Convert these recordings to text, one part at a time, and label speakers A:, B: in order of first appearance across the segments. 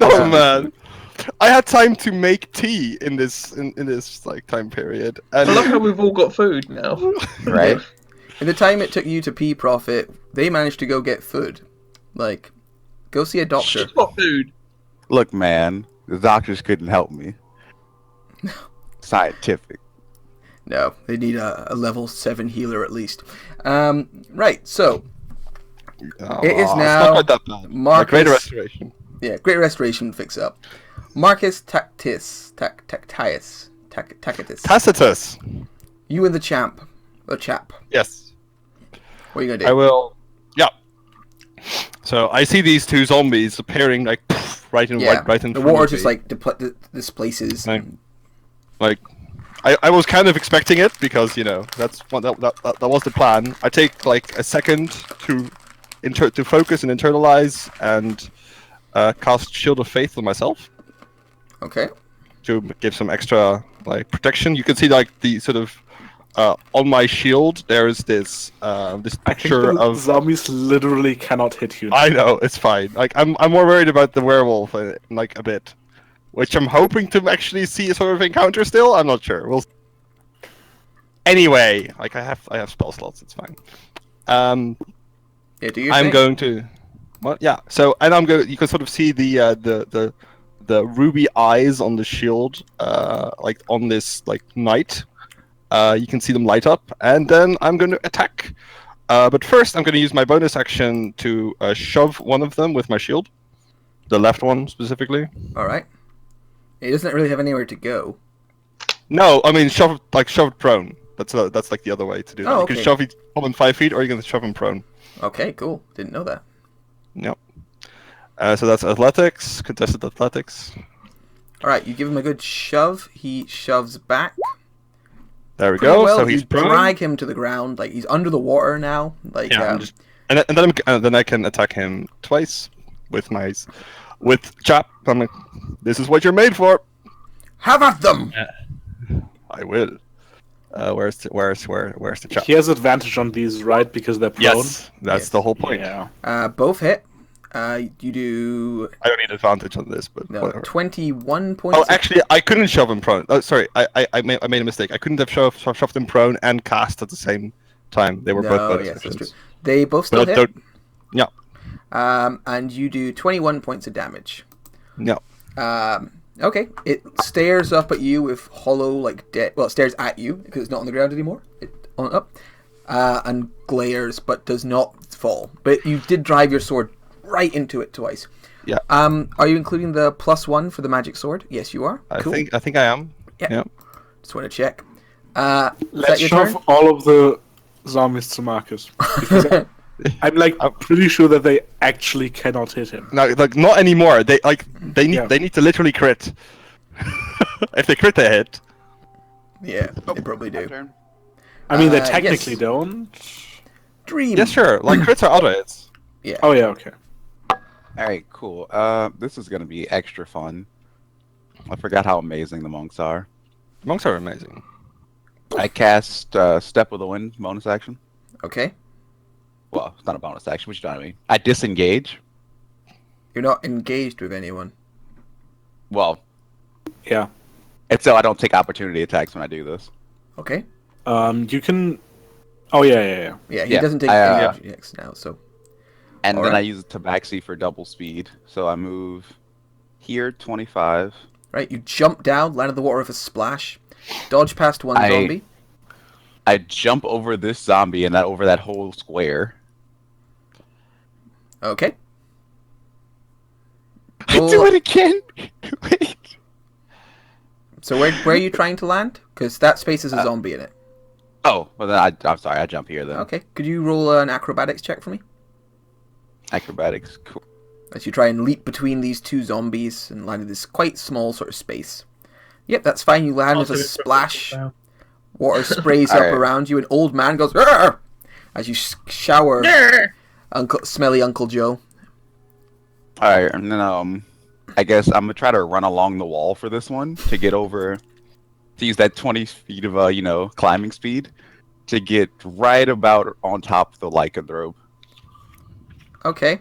A: Oh man, I had time to make tea in this like time period,
B: I
A: and
B: love how we've all got food now.
C: Right?
D: In the time it took you to pee, Prophet, they managed to go get food. Like, go see a doctor.
B: Just got food.
C: Look, man, the doctors couldn't help me. Scientific.
D: No, they need a level 7 healer at least. Right, so it is
A: it's
D: now
A: not quite that bad. Like
D: Marcus.
A: Greater Restoration.
D: Yeah, Great Restoration fix up. Marcus Tacitus.
A: Tacitus.
D: You and the chap.
A: Yes.
D: What are you gonna do?
A: I will. Yeah. So I see these two zombies appearing like right in
D: Yeah,
A: right in
D: the
A: front
D: water
A: of
D: just
A: me.
D: like displaces.
A: Like, I was kind of expecting it because that's what that was the plan. I take like a second to focus and internalize and cast Shield of Faith on myself
D: Okay.
A: to give some extra like protection. You can see like the sort of on my shield there is this picture
E: the
A: of
E: zombies literally cannot hit you.
A: I know, it's fine. Like I'm more worried about the werewolf like a bit, which I'm hoping to actually see a sort of encounter still. I'm not sure. We'll. Anyway, like I have spell slots. It's fine.
D: Yeah, do your
A: I'm
D: thing.
A: going to. Well, yeah. So and I'm going. You can sort of see the ruby eyes on the shield, like on this like knight. You can see them light up, and then I'm going to attack. But first, I'm going to use my bonus action to shove one of them with my shield, the left one specifically.
D: All right. It doesn't really have anywhere to go.
A: No, I mean shove it prone. That's like the other way to do it.
D: Oh,
A: You
D: okay.
A: can shove him 5 feet, or you can shove him prone.
D: Okay, cool. Didn't know that.
A: Yep. So that's athletics, contested athletics.
D: All right, you give him a good shove. He shoves back.
A: There we
D: Pretty
A: go.
D: well.
A: So he's
D: you
A: prone.
D: drag him to the ground. Like he's under the water now. Like
A: Yeah, and then I can attack him twice with chap. I'm like, this is what you're made for.
D: have at them.
A: I will. Where's the chap?
E: He has advantage on these, right? Because they're prone.
A: Yes, that's the whole point.
E: Yeah.
D: Both hit. You do
A: I don't need advantage on this, but
D: no,
A: whatever.
D: 21 points.
A: Oh, actually, I couldn't shove him prone. Oh, sorry, I made a mistake. I couldn't have shoved him prone and cast at the same time. They were both bonus
D: yes, that's
A: actions.
D: true. They both still
A: But I
D: hit.
A: don't. Yeah.
D: And you do 21 points of damage.
A: No.
D: Okay, it stares up at you with hollow, like dead. Well, it stares at you because it's not on the ground anymore. It on up, and glares, but does not fall. But you did drive your sword right into it twice.
A: Yeah.
D: Are you including the +1 for the magic sword? Yes, you are.
A: I
D: Cool.
A: think I am.
D: Yeah.
A: Yeah.
D: Just want to check. Is
E: Let's
D: that your
E: shove
D: turn?
E: all of the zombies to Marcus. Because I'm like pretty sure that they actually cannot hit him.
A: No, like not anymore. They
E: Yeah.
A: need to literally crit. If they crit, they hit.
D: Yeah, they probably
C: My
D: do.
C: turn.
E: I mean, they
D: yes.
E: technically don't.
D: Dream.
A: Yeah, sure. Like crits are auto hits.
E: Oh yeah, okay.
C: Alright, cool. This is gonna be extra fun. I forgot how amazing the monks are.
A: Monks are amazing.
C: I cast Step of the Wind bonus action.
D: Okay.
C: Well, it's not a bonus action, but you know what I mean. I disengage.
D: You're not engaged with anyone.
C: Well,
E: Yeah.
C: and so I don't take opportunity attacks when I do this.
D: Okay.
E: You can. Oh yeah.
D: Yeah, he
C: Yeah,
D: doesn't take
C: I,
D: any objects now, so.
C: And then
D: Alright.
C: I use Tabaxi for double speed. So I move here 25.
D: Right, you jump down, land in the water with a splash, dodge past one zombie.
C: I jump over this zombie and over that whole square.
D: Okay.
C: Do it again. Wait.
D: So where are you trying to land? Because that space has a zombie in it.
C: Oh, well then I'm sorry. I jump here then.
D: Okay. Could you roll an acrobatics check for me?
C: Acrobatics. Cool.
D: As you try and leap between these two zombies and land in this quite small sort of space. Yep, that's fine. You land with a splash. Water sprays up
C: Alright.
D: around you. An old man goes "Arr!" as you shower smelly Uncle Joe.
C: All right, and then I guess I'm gonna try to run along the wall for this one to get over, to use that 20 feet of climbing speed to get right about on top of the lycanthrope.
D: Okay.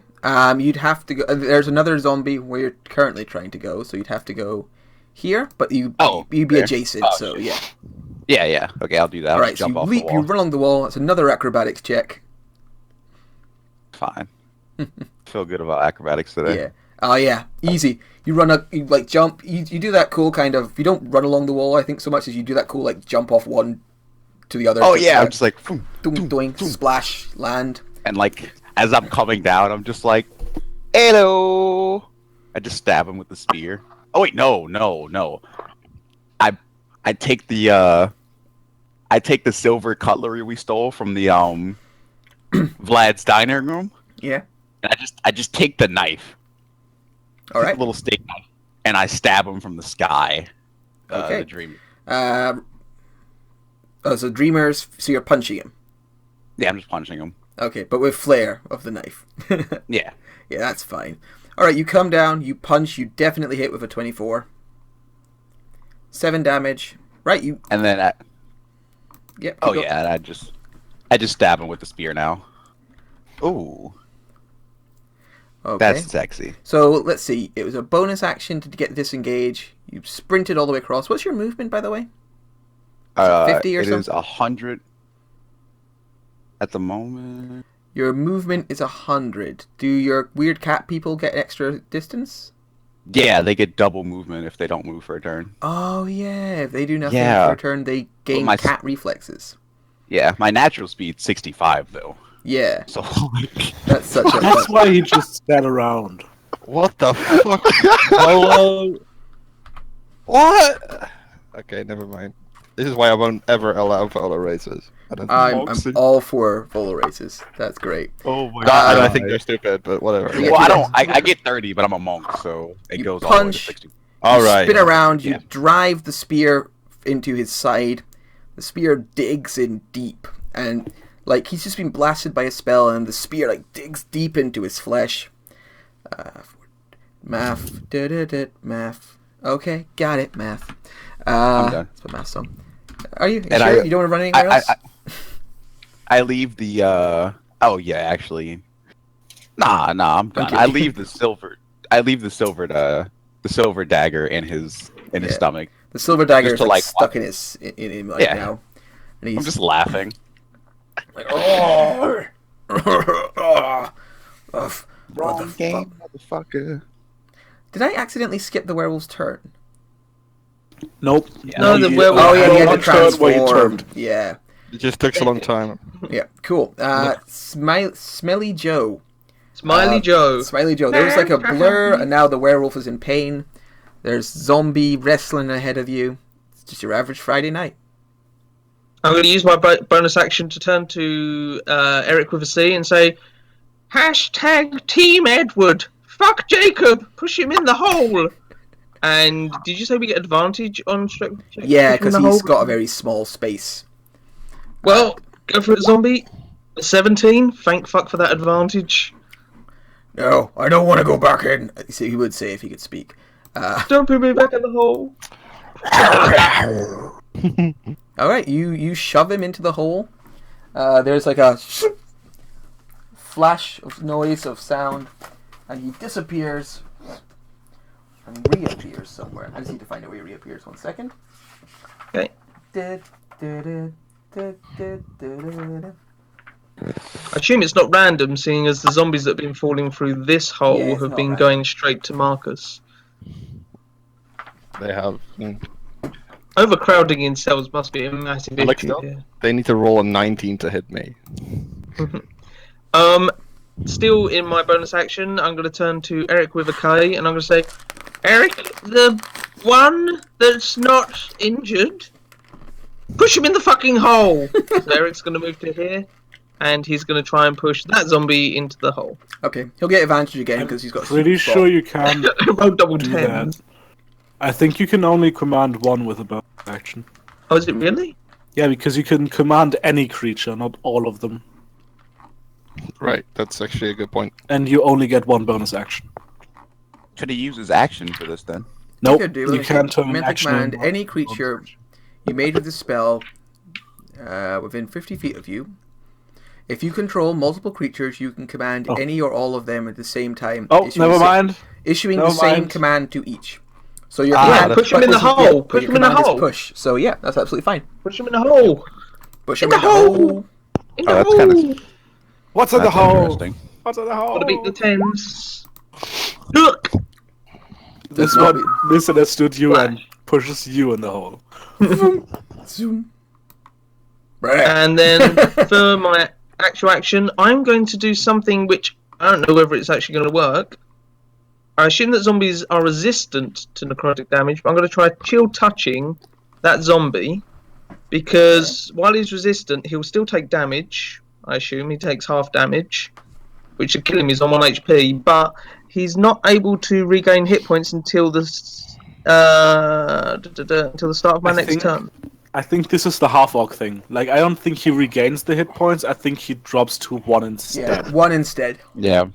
D: You'd have to go. There's another zombie where you're currently trying to go, so you'd have to go here, but you'd be
C: there.
D: adjacent.
C: Oh,
D: so
C: shit.
D: yeah.
C: Yeah. Okay, I'll do that. I'll
D: All right.
C: just
D: So
C: jump
D: you
C: off
D: leap.
C: the
D: You
C: wall.
D: run along the wall. That's another acrobatics check.
C: Fine. Feel good about acrobatics today.
D: Yeah. Oh yeah. Easy. You run up. You like jump. You do that cool kind of. You don't run along the wall, I think, so much as you do that cool like jump off one to the other.
C: Oh yeah, I'm just like, boom,
D: doing splash, land.
C: and like as I'm coming down, I'm just like, hello. I just stab him with the spear. Oh wait, no. I take the silver cutlery we stole from the Vlad's dining room,
D: Yeah.
C: and I just take the knife,
D: All right.
C: a little steak knife, and I stab him from the sky.
D: Okay.
C: The dream.
D: So dreamers. So you're punching him.
C: Yeah, I'm just punching him.
D: Okay, but with flair of the knife.
C: Yeah.
D: Yeah, that's fine. All right, you come down, you punch, you definitely hit with a 24. 7 damage. Right, you.
C: And then
D: Yep.
C: oh yeah, and I just stab him with the spear now. Ooh,
D: Okay.
C: that's sexy.
D: So let's see. It was a bonus action to get disengage. You sprinted all the way across. What's your movement, by the way? 50 or
C: it
D: something?
C: is 100 at the moment.
D: Your movement is 100. Do your weird cat people get extra distance?
C: Yeah, they get double movement if they don't move for a turn.
D: Oh yeah, if they do nothing
C: Yeah.
D: for a turn, they gain
C: my-
D: cat reflexes.
C: Yeah, my natural speed's 65 though.
D: Yeah,
C: So
D: that's such a.
E: That's why he just sat around.
A: What the fuck? Hello? What? Okay, never mind. This is why I won't ever allow photo races.
D: I'm all for polo races. That's great.
E: Oh my
A: I think they're stupid, but whatever.
D: Yeah,
C: well,
D: do
C: I don't.
D: that.
C: I get 30, but I'm a monk, so it
D: You
C: goes all the way to
D: punch.
C: 60.
A: All
D: You
A: right.
D: spin around, you
C: Yeah.
D: drive the spear into his side. The spear digs in deep, and like he's just been blasted by a spell, and the spear like digs deep into his flesh. Math, math. Okay, got it, math.
C: I'm done.
D: That's what math's on. Are you?
C: And
D: Sure? You don't want to run anywhere else?
C: I leave the. Oh yeah, actually. Nah, I'm done.
D: Okay.
C: I leave the silver. The silver dagger in his
D: Yeah.
C: stomach.
D: The silver dagger
C: Just
D: is
C: to,
D: like,
C: like,
D: stuck in him right
C: Yeah.
D: now, and he's
C: I'm just laughing.
D: like, oh,
C: Wrong game, motherfucker.
D: Did I accidentally skip the werewolf's turn?
E: Nope.
C: Yeah.
B: No, the
E: you-
B: werewolf-
D: Oh yeah, he had to
E: one turn where you
D: transform.
E: turned.
D: Yeah,
A: It just took so long time.
D: yeah, cool. Smelly Joe.
B: Smiley Joe.
D: Smiley Joe. There was like a blur, and now the werewolf is in pain. There's zombie wrestling ahead of you. It's just your average Friday night.
B: I'm going to use my bonus action to turn to Eric with a C and say, # Team Edward. Fuck Jacob. Push him in the hole. And did you say we get advantage on strength checks?
D: Yeah,
B: Push him in
D: because
B: the
D: he's
B: hole?
D: got a very small space.
B: Well, go for it, zombie. 17. Thank fuck for that advantage.
D: No, I don't want to go back in. So he would say if he could speak.
B: Don't put me back in the hole.
D: All right, you shove him into the hole. There's like a flash of noise of sound, and he disappears and reappears somewhere. I just need to find out where he reappears. 1 second.
B: Okay. I assume it's not random, seeing as the zombies that have been falling through this hole
D: Yeah, it's
B: have
D: not
B: been
D: random.
B: going straight to Marcus.
A: They have.
B: Overcrowding in cells must be a massive
A: Like
B: issue
A: so?
B: here.
A: They need to roll a 19 to hit me.
B: Still in my bonus action, I'm going to turn to Eric with a K, and I'm going to say, Eric, the one that's not injured, push him in the fucking hole. So Eric's going to move to here, and he's going to try and push that zombie into the hole.
D: Okay, he'll get advantage again because he's got. a
E: Pretty
D: super
E: sure you can
B: I rolled double
E: do
B: 10.
E: that. I think you can only command one with a bonus action.
B: Oh, is it really?
E: Yeah, because you can command any creature, not all of them.
A: Right, that's actually a good point.
E: And you only get one bonus action.
C: Could he use his action for this then?
E: Nope,
D: could do,
E: you
D: let me
E: can't
D: see.
E: turn an
D: Mental
E: action
D: command,
E: into
D: any
E: one
D: creature
E: bonus action.
D: you made with the spell within 50 feet of you. If you control multiple creatures, you can command any or all of them at the same time.
E: Oh, never mind.
D: Issuing
E: Never
D: the same
E: mind.
D: command to each. So your
A: Ah,
D: command,
A: that's
B: push him in the
D: but
B: hole.
D: but
B: Push
D: your
B: him in the
D: command is
B: hole.
D: push. So yeah, that's absolutely fine.
B: Push him in the hole.
D: Push
B: In
D: him
B: the
D: in the
B: hole.
D: hole.
B: In the
C: that's
B: hole.
C: kinda-
E: What's in the
C: That's
E: hole?
C: interesting.
E: What's in the hole?
B: Gotta beat the tens. Look.
E: This
D: Does not
E: one misunderstood you and
B: Flash.
E: pushes you in the hole.
D: Zoom.
B: And then for my actual action, I'm going to do something which I don't know whether it's actually going to work. I assume that zombies are resistant to necrotic damage, but I'm going to try chill touching that zombie because while he's resistant, he'll still take damage. I assume he takes half damage, which should kill him. He's on 1 HP, but he's not able to regain hit points until the until the start of my next turn.
E: I think this is the half-orc thing. Like, I don't think he regains the hit points. I think he drops to 1 instead.
D: Yeah, 1 instead.
C: Yeah.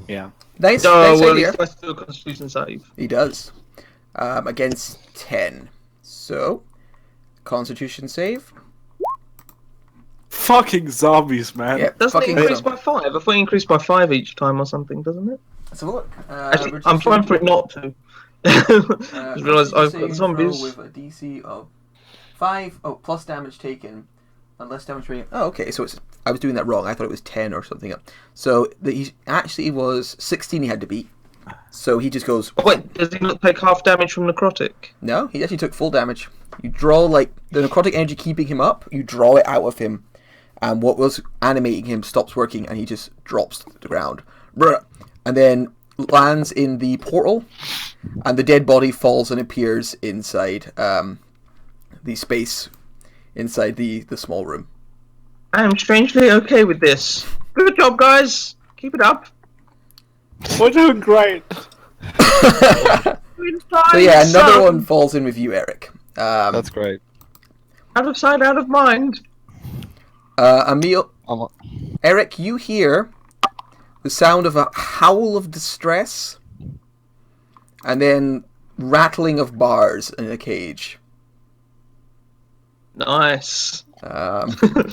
E: Yeah.
D: Nice,
B: Oh,
D: nice
B: well,
D: idea.
B: he's still a Constitution save.
D: He does. Against 10. So, Constitution save.
E: Fucking zombies, man.
D: Yep,
B: Doesn't it
D: fucking
B: increase
D: so.
B: by 5? I thought it increased by 5 each time or something, doesn't it?
D: Let's have a look.
B: Actually, I'm trying for it not to. I just realised I've got zombies.
D: With a DC of 5. Oh, plus damage taken. And less damage rating. Oh, okay. So it's. I was doing that wrong. I thought it was 10 or something. So he actually was 16 he had to beat. So he just goes.
B: Oh, wait, does he not take half damage from necrotic?
D: No, he actually took full damage. You draw, like, the necrotic energy keeping him up, you draw it out of him, and what was animating him stops working, and he just drops to the ground. And then lands in the portal, and the dead body falls and appears inside the space, inside the small room.
B: I am strangely okay with this. Good job, guys. Keep it up.
E: We're doing great.
D: So yeah, another one falls in with you, Eric.
A: That's great.
B: Out of sight, out of mind.
D: Emil,
A: I'm
D: Eric, you hear the sound of a howl of distress, and then rattling of bars in a cage.
B: Nice.
A: gonna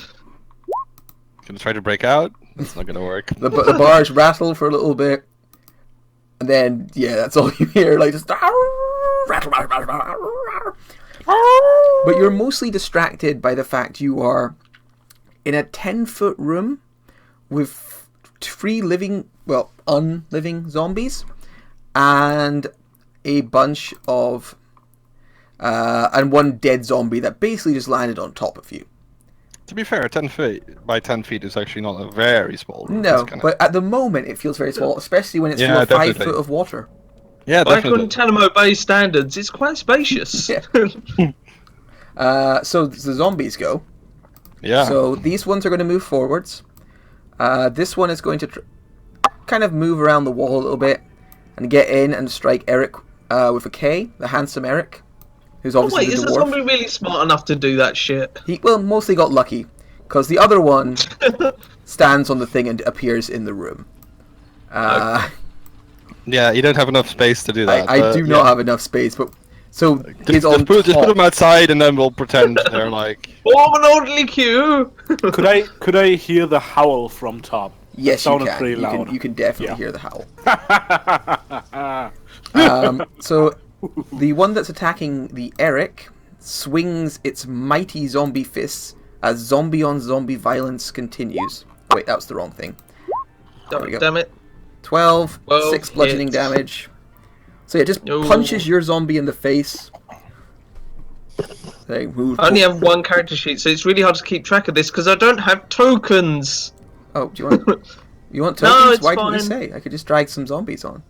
A: try to break out. That's not gonna work.
D: The bars rattle for a little bit, and then yeah, that's all you hear. Like just rattle. But you're mostly distracted by the fact you are in a 10-foot room with 3 unliving zombies, and a bunch of and 1 dead zombie that basically just landed on top of you.
A: To be fair, 10 feet by 10 feet is actually not a very small room.
D: No,
A: It's kinda-
D: but at the moment it feels very small, especially when it's
A: Yeah,
D: full of 5
A: definitely.
D: foot of water.
A: yeah,
B: By
A: definitely.
B: Guantanamo Bay standards, it's quite spacious.
D: Yeah. So the zombies go.
A: Yeah.
D: So these ones are going to move forwards. This one is going to kind of move around the wall a little bit and get in and strike Eric with a K, the handsome Eric, who's
B: Oh,
D: obviously
B: wait, is
D: the
B: the
D: dwarf.
B: zombie really smart enough to do that shit?
D: He mostly got lucky because the other one stands on the thing and appears in the room.
A: Yeah, you don't have enough space to do that.
D: I
A: but
D: do
A: yeah.
D: not have enough space, but so he's
A: Just,
D: on
A: just put
D: top.
A: them outside, and then we'll pretend they're like.
B: Form an orderly queue!
E: Could I hear the howl from top?
D: Yes, you
E: Sounded
D: can.
E: pretty loud.
D: You can definitely
E: Yeah.
D: hear the howl. So the one that's attacking the Eric swings its mighty zombie fists as zombie on zombie violence continues. Wait, that was the wrong thing. There we go.
B: Damn it.
D: 12,
B: 12
D: 6 bludgeoning
B: hits.
D: damage. So yeah, just
B: Ooh.
D: punches your zombie in the face. They move.
B: I only have 1 character sheet, so it's really hard to keep track of this because I don't have tokens.
D: Oh, do you want? You want
B: No,
D: tokens?
B: it's
D: Why didn't you
B: fine.
D: say? I could just drag some zombies on.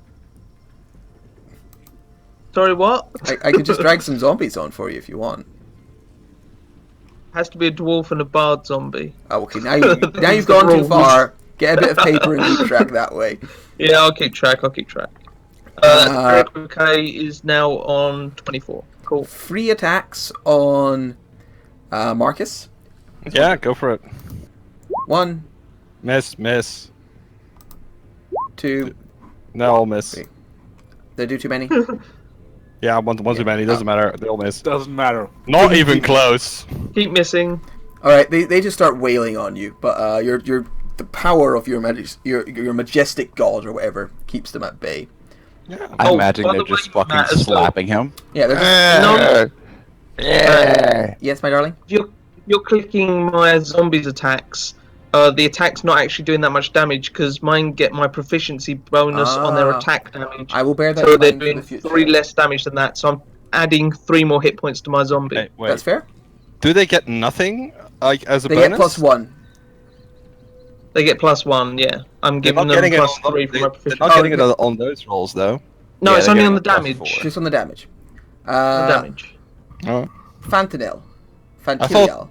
B: Sorry, what?
D: I could just drag some zombies on for you if you want.
B: Has to be a dwarf and a bard zombie.
D: Oh, okay. Now you've gone too far. Get a bit of paper and keep track that way.
B: Yeah, I'll keep track. Eric Bouquet is now on 24. Cool.
D: 3 attacks on Marcus.
A: Yeah, go for it.
D: 1,
A: Miss.
D: 2.
A: No, I'll miss.
D: Wait. Did I do too many?
A: Yeah, one too many. Doesn't matter. They all miss.
E: Doesn't matter.
A: Not even close.
B: Keep missing.
D: All right, they just start wailing on you, but you're the power of your majestic god or whatever keeps them at bay.
A: Yeah.
C: I
B: Oh,
C: imagine
B: by
C: they're
B: the way,
C: just fucking
B: Matt, as well.
C: slapping him.
D: Yeah, they're just...
B: No,
D: Yes, my darling?
B: if you're clicking my zombies attacks, the attack's not actually doing that much damage because mine get my proficiency bonus on their attack damage.
D: I will bear that
B: So
D: in
B: they're
D: mind for the
B: doing
D: future.
B: 3 less damage than that. So I'm adding 3 more hit points to my zombie.
A: Hey, wait.
D: That's fair.
A: Do they get nothing like as a
D: They
A: bonus?
D: get +1.
B: They get +1, yeah. I'm
A: They're
B: giving
A: not
B: them
A: getting it
B: +3
A: on,
B: for my
A: they're
B: proficiency.
A: not getting it on those rolls though.
B: No,
C: Yeah,
B: it's
C: they're
B: only on the
C: getting a
B: damage.
C: +4.
D: Just on the damage.
B: The damage.
A: Oh.
D: Fantanil.
A: I
D: Fantilial.
A: thought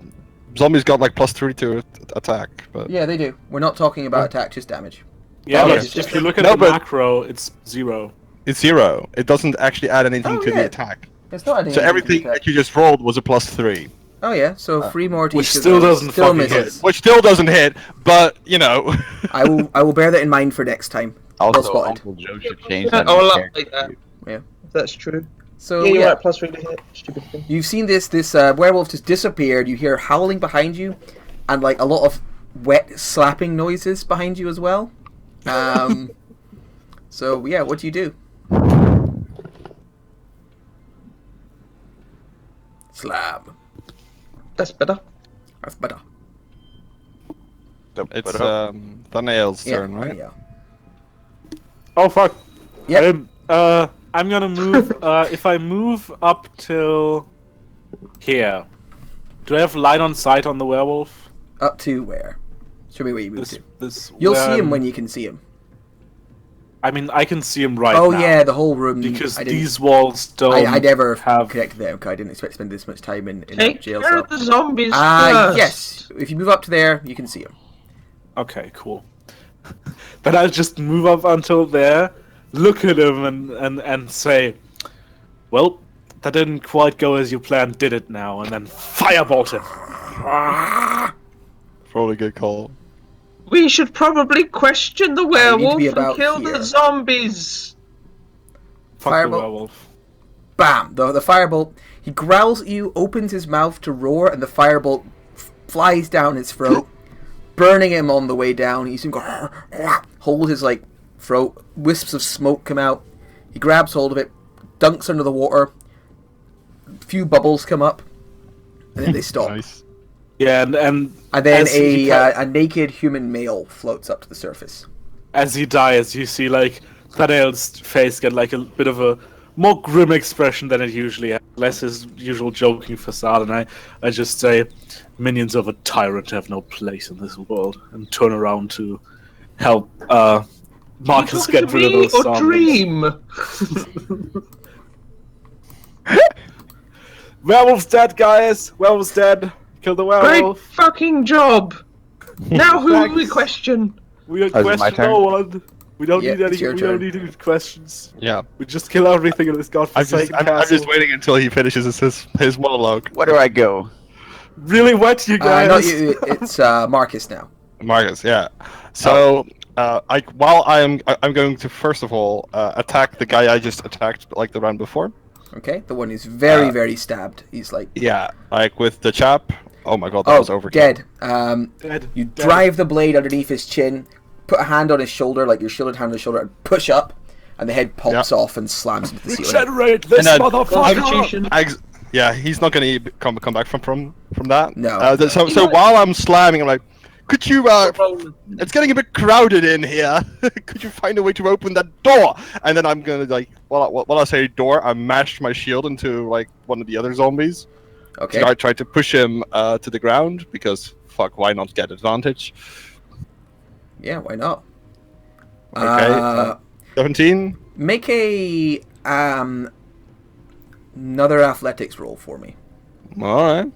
A: zombies got like +3 to attack, but
D: Yeah, they do. We're not talking about attack, just damage.
E: Yeah,
A: Okay.
E: but if you look at
A: No,
E: the
A: but-
E: macro, it's 0.
A: it's 0. It doesn't actually add anything
D: Oh,
A: to
D: yeah.
A: the attack.
D: It's not adding
A: So
D: anything to
A: everything
D: the attack.
A: that you just rolled was a +3,
D: Oh yeah, so 3 more to
E: Which
D: each of
E: still
D: those.
E: doesn't
D: Still
E: fucking hit.
D: misses.
A: which still doesn't hit. But you know,
D: I will bear that in mind for next time. Well
C: Also,
D: spotted.
C: Uncle Joe should change
B: Yeah,
C: that.
B: I'll
C: in his
B: update
C: character.
B: that.
D: Yeah.
B: If that's true.
D: So
B: Yeah, you're
D: yeah,
B: right, +3 to hit. Stupid thing.
D: you've seen this werewolf just disappeared. You hear howling behind you, and like a lot of wet slapping noises behind you as well. So yeah, what do you do? Slab.
B: That's better.
D: That's better.
A: it's Thanael's turn, right?
D: Yeah.
E: Oh fuck.
D: Yep.
E: I'm gonna move. If I move up till here, do I have line on sight on the werewolf?
D: Up to where? Show me where you move to.
E: This.
D: You'll see him when you can see him.
E: I mean, I can see him right
D: Oh
E: now.
D: yeah, the whole room.
E: Because
D: I didn't-
E: these walls don't.
D: I never
E: have.
D: connected them because I didn't expect to spend this much time in
B: Take
D: jail
B: care
D: cell.
B: of the zombies first.
D: Yes. If you move up to there, you can see him.
E: Okay, cool. Then I'll just move up until there, look at him, and say, "Well, that didn't quite go as you planned, did it? Now?" And then firebolt him.
A: Probably good call.
B: We should probably question the
D: need to
B: werewolf
D: be
B: and
D: about
B: kill
D: here.
B: the zombies.
E: Fuck
D: Firebolt.
E: the werewolf.
D: Bam! The firebolt. He growls at you, opens his mouth to roar, and the firebolt flies down his throat, burning him on the way down. He seems to go, hold his like throat. Wisps of smoke come out. He grabs hold of it, dunks under the water. A few bubbles come up, and then they stop.
A: Nice.
E: Yeah, and
D: And then
E: as he
D: a naked human male floats up to the surface.
E: as he dies, you see like Thanael's face get like a bit of a more grim expression than it usually has, less his usual joking facade, and I just say, "Minions of a tyrant have no place in this world," and turn around to help Marcus
B: Talking
E: get
B: to
E: rid of
B: me
E: those
B: or
E: zombies.
B: dream?
E: Werewolf's dead, guys. Werewolf's dead. Kill the
B: Great
E: werewolf.
B: fucking job. Now who will we
E: Thanks.
B: question?
E: We don't
C: Oh, is it my
E: question no one. We don't
D: Yeah,
E: need
D: it's
E: any.
D: your
E: We don't
D: turn.
E: need any questions.
A: Yeah.
E: We just kill everything in this godforsaken
A: I'm
E: castle.
A: just waiting until he finishes his monologue.
C: Where do I go?
E: Really wet, you guys.
D: Not you. It's Marcus now.
A: Marcus, yeah. So, I'm going to first of all attack the guy I just attacked like the round before.
D: Okay, the one who's very stabbed. He's like,
A: Yeah, like with the chap. Oh my god, that was overkill.
D: dead.
E: Dead.
D: You
E: Dead.
D: drive the blade underneath his chin, put a hand on his shoulder, like your shielded hand on his shoulder, and push up, and the head pops off and slams into the ceiling.
E: Regenerate this
A: And then-
E: motherfucker.
B: Constitution.
A: Yeah, he's not gonna come back from that.
D: No.
A: So while I'm slamming, I'm like, could you? It's getting a bit crowded in here. Could you find a way to open that door? And then I'm gonna like, while I say door, I mash my shield into like one of the other zombies.
D: Okay.
A: So I tried to push him to the ground because fuck, why not get advantage?
D: Yeah, why not?
A: Okay, 17.
D: Make a another athletics roll for me.
A: All right.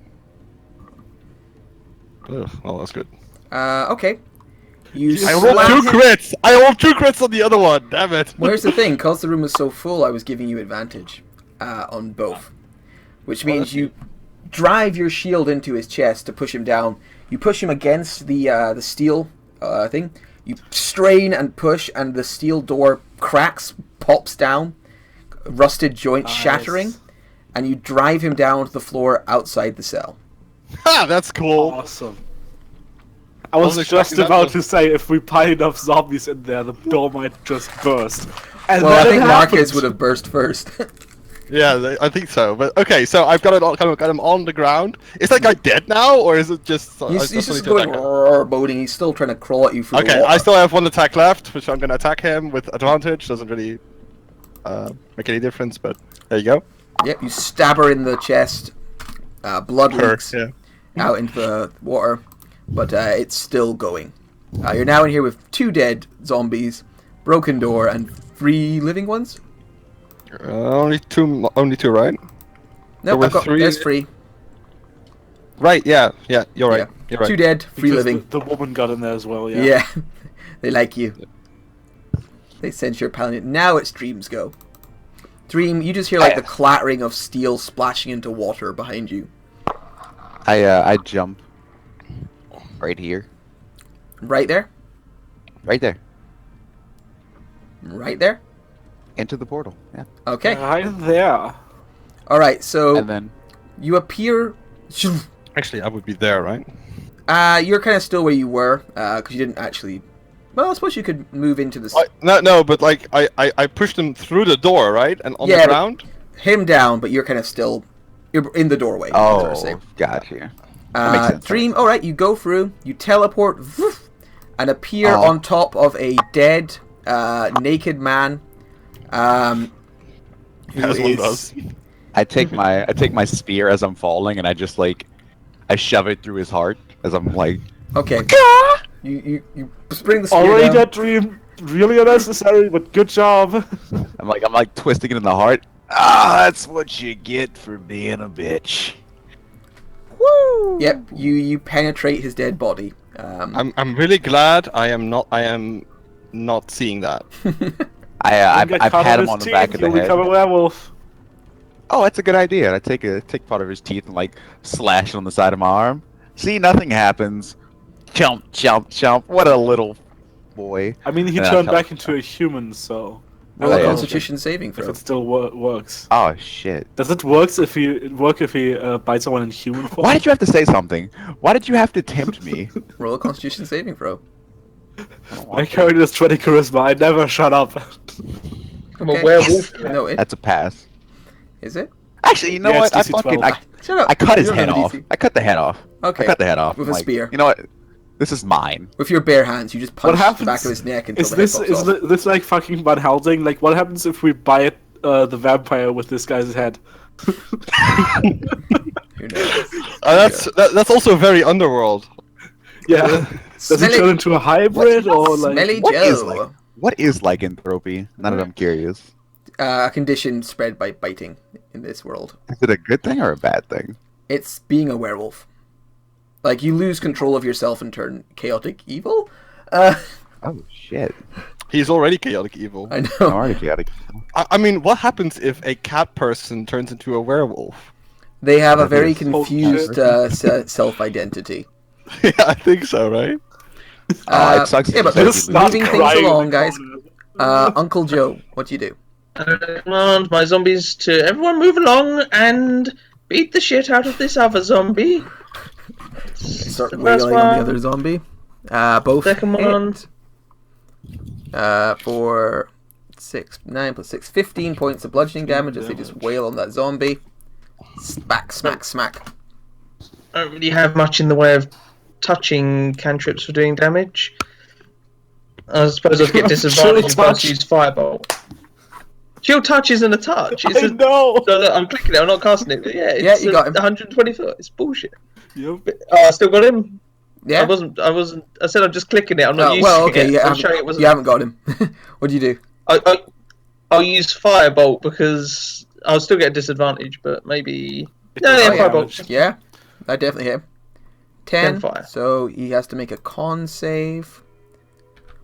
A: Ugh, well, that's good.
D: Okay. You
A: I rolled
D: slam
A: two
D: him-
A: crits. I rolled 2 crits on the other one. Damn it.
D: Well, here's the thing, because the room was so full, I was giving you advantage on both. Which means you drive your shield into his chest to push him down. You push him against the steel thing. You strain and push, and the steel door cracks, pops down, rusted joint shattering, and you drive him down to the floor outside the cell.
A: Ha, that's cool.
E: Awesome. I was
A: Wasn't
E: just
A: expecting that,
E: about
A: though.
E: to say, if we pile enough zombies in there, the door might just burst. And
D: Well, I
E: then
D: think
E: it
D: Marcus
E: happened.
D: would have burst first.
A: Yeah, I think so. But okay, so I've got it all, kind of got him on the ground. Is that guy dead now, or is it just? I
D: He's
A: just
D: just
A: need to
D: going
A: attack him?
D: roar, boating. He's still trying to crawl at you through the
A: Okay,
D: water.
A: I still have one attack left, which I'm gonna attack him with advantage. Doesn't really make any difference, but there you go.
D: Yep, you stab her in the chest. Blood
A: Her,
D: leaks
A: yeah.
D: out into the water, but it's still going. You're now in here with 2 dead zombies, broken door, and 3 living ones.
A: Only two, right?
D: No,
A: were
D: I've got
A: 3.
D: there's 3.
A: Right, yeah, you're right.
D: Yeah.
A: You're right.
D: 2 dead, 3
E: Because
D: living.
E: the woman got in there as well, yeah.
D: Yeah, they like you. They sense your paladin. Now it's Dream's go. Dream, you just hear like the clattering of steel splashing into water behind you.
C: I jump right here,
D: Right there?
C: right there,
D: Right there?
C: into the portal. Yeah,
D: Okay.
E: Right there.
D: Alright, so
C: and then
D: you appear...
A: Actually, I would be there, right?
D: You're kind of still where you were, because you didn't actually... Well, I suppose you could move into the...
A: No, but like I pushed him through the door, right, and on
D: Yeah,
A: the
D: but-
A: ground.
D: Him down, but you're kind of still... You're in the doorway. is what I was
C: oh,
D: saying.
C: gotcha. That makes sense.
D: Dream, alright, you go through, you teleport, woof, and appear
C: Oh.
D: on top of a dead, naked man. Who
A: As one
D: is-
A: does.
C: I take my spear as I'm falling, and I just like I shove it through his heart as I'm like.
D: Okay. You bring the spear
E: Already
D: down.
E: that dream, really unnecessary, but good job.
C: I'm like twisting it in the heart. Ah, that's what you get for being a bitch.
D: Woo! Yep, you penetrate his dead body.
A: I'm really glad I am not seeing that.
C: I've
E: Get
C: I've
E: caught
C: had
E: on
C: him on
E: his
C: the back
E: teeth,
C: of the
E: you'll become a
C: head.
E: werewolf.
C: Oh, that's a good idea. I take part of his teeth and like slash it on the side of my arm. See, nothing happens. Chomp, chomp, chomp. What a little boy.
E: I mean, he
C: And I
E: turned
C: tell-
E: back into a human, so
D: Roll a
C: yeah.
D: Constitution saving
E: if
D: throw.
E: it still works.
C: Oh shit.
E: Does it work if he bites someone in human form?
C: Why did you have to say something? Why did you have to tempt me?
D: Roll a Constitution saving throw.
E: My character is 20 charisma. I never shut up.
B: I'm
D: Okay.
B: a werewolf.
D: No, it
C: That's a pass.
D: is it?
C: Actually, you know
E: Yeah,
C: what?
E: it's
C: I
E: DC
C: fucking
E: 12.
D: Shut up.
C: I cut his
D: You don't
C: head
D: have a
C: off.
D: DC.
C: I cut the head off.
D: Okay.
C: I cut the head off.
D: With
C: I'm
D: a
C: like,
D: spear.
C: You know what? This is mine.
D: With your bare hands, you just punch
E: happens-
D: the back of his neck until
E: Is
D: the
E: this
D: head pops off.
E: this like fucking Van Helsing? Like, what happens if we bite the vampire with this guy's head?
D: Who knows?
A: That's also very underworld.
E: Yeah. Does he
D: Smelly-
E: turn into a hybrid or like?
D: Smelly
C: What is
D: Joe.
C: What is lycanthropy? Now that I'm curious.
D: A condition spread by biting in this world.
C: Is it a good thing or a bad thing?
D: It's being a werewolf. Like, you lose control of yourself and turn chaotic evil?
C: Oh shit!
A: He's already chaotic evil.
D: I
C: I'm
D: know.
C: already chaotic.
A: I mean, what happens if a cat person turns into a werewolf?
D: They have a very
C: is so
D: confused self-identity.
A: Yeah, I think so, right?
C: It sucks if
D: Yeah,
C: you
D: but
C: said
E: Just
C: you
E: not
D: moving things
E: crying.
D: along, guys. Uncle Joe, what do you do?
B: Command my zombies to everyone move along and beat the shit out of this other zombie.
D: Start
B: The first
D: wailing on the
B: one.
D: other zombie. Both
B: Second
D: hit.
B: one.
D: For 9 plus 6, 15 points of bludgeoning damage as they just wail on that zombie. Smack, smack, smack.
B: I don't really have much in the way of touching cantrips for doing damage. I suppose I'd get disadvantage if I
E: touch.
B: use Firebolt. Shield touch isn't a touch. It's
E: I
B: a,
E: know.
B: no, look, I'm clicking it. I'm not casting it. But yeah, it's
D: Yeah, you got him.
B: 120 foot. It's bullshit.
E: Yep.
B: Oh, I still got him.
D: Yeah?
B: I wasn't. I said I'm just clicking it. I'm not
D: Oh,
B: using
D: well, okay,
B: it.
D: you
B: I'm
D: haven't,
B: showing it wasn't.
D: you haven't got him. What do you do?
B: I'll use Firebolt because I'll still get a disadvantage, but maybe. No, yeah,
D: Oh, yeah.
B: Firebolt.
D: Yeah, I definitely hit him. 10,
B: 10 fire.
D: so he has to make a con save.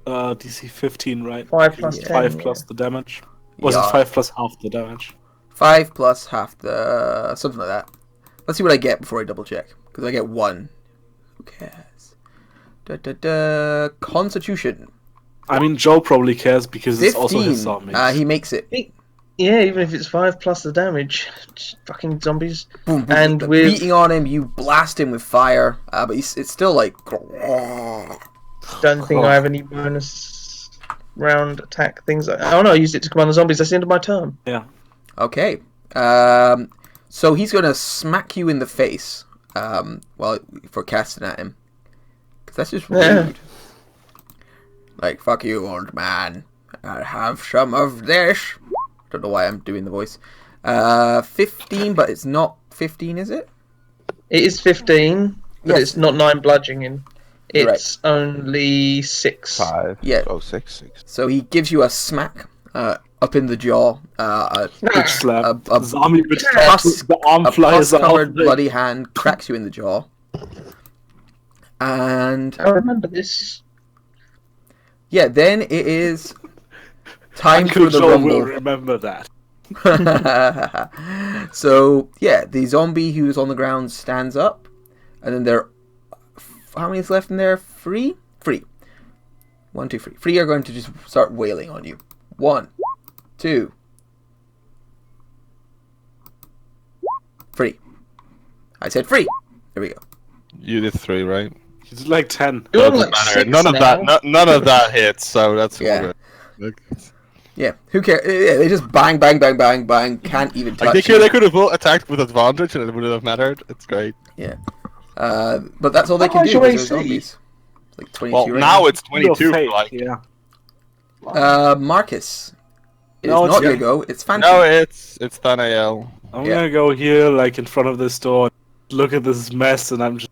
E: DC 15, right?
B: 5 plus
D: Yeah.
B: 10.
E: 5 plus the damage. Was
D: Yeah.
E: it 5 plus half the damage?
D: 5 plus half the... something like that. Let's see what I get before I double check. Because I get 1. Who cares? Constitution.
E: I mean, Joe probably cares because it's also
D: 15.
E: his zombie.
D: He makes it.
B: Yeah, even if it's 5 plus the damage, just fucking zombies.
D: Boom, boom,
B: And
D: boom,
B: with
D: beating on him, you blast him with fire, but it's still like.
B: don't think I have any bonus round attack things. Oh no, I used it to command the zombies. That's the end of my turn.
E: Yeah.
D: Okay. So he's gonna smack you in the face. Well, for casting at him, 'cause that's just rude.
B: Yeah.
D: Like, fuck you, old man. I have some of this. Don't know why I'm doing the voice. 15, but it's not 15, is it?
B: It is 15, but
D: Yes.
B: it's not 9 bludgeoning.
D: You're right.
B: It's only 6.
C: 5.
D: Yeah.
C: Oh, 6.
D: So he gives you a smack up in the jaw.
E: Bitch slap.
D: a
E: Zombie bitch
D: pus-
E: slap. The arm
D: A
E: flies out.
D: pus-covered bloody hand cracks you in the jaw. And
B: I remember this.
D: yeah, then it is time
E: Uncle
D: for the
E: Joe will
D: rumble.
E: remember that.
D: So yeah, the zombie who's on the ground stands up, and then there. How many's left in there? 3. 1, 2, 3. 3 are going to just start wailing on you. 1, 2, 3. I said 3. There we go.
A: You did 3, right?
E: He's like 10.
B: You're on
A: Doesn't
B: like
A: matter.
B: 6
A: None of
B: now.
A: that. None of that hits. So that's
D: Yeah.
A: all good.
D: Yeah, who cares? Yeah, they just bang, bang, bang, bang, bang. Can't even touch
A: Like
D: you.
A: they could have attacked with advantage and it wouldn't have mattered. It's great.
D: But that's all they can
B: How's
D: do.
B: your
D: Because they're
B: AC?
D: zombies. It's like 22
A: Well,
D: right
A: now it's 22.
E: Your fate,
A: Like
E: yeah.
D: Marcus. It's
E: No, it's
D: not your
E: good.
D: go. It's Phantom.
A: no, it's Thanael.
E: I'm
D: Yeah.
E: gonna go here, like in front of this door, look at this mess, and I'm just,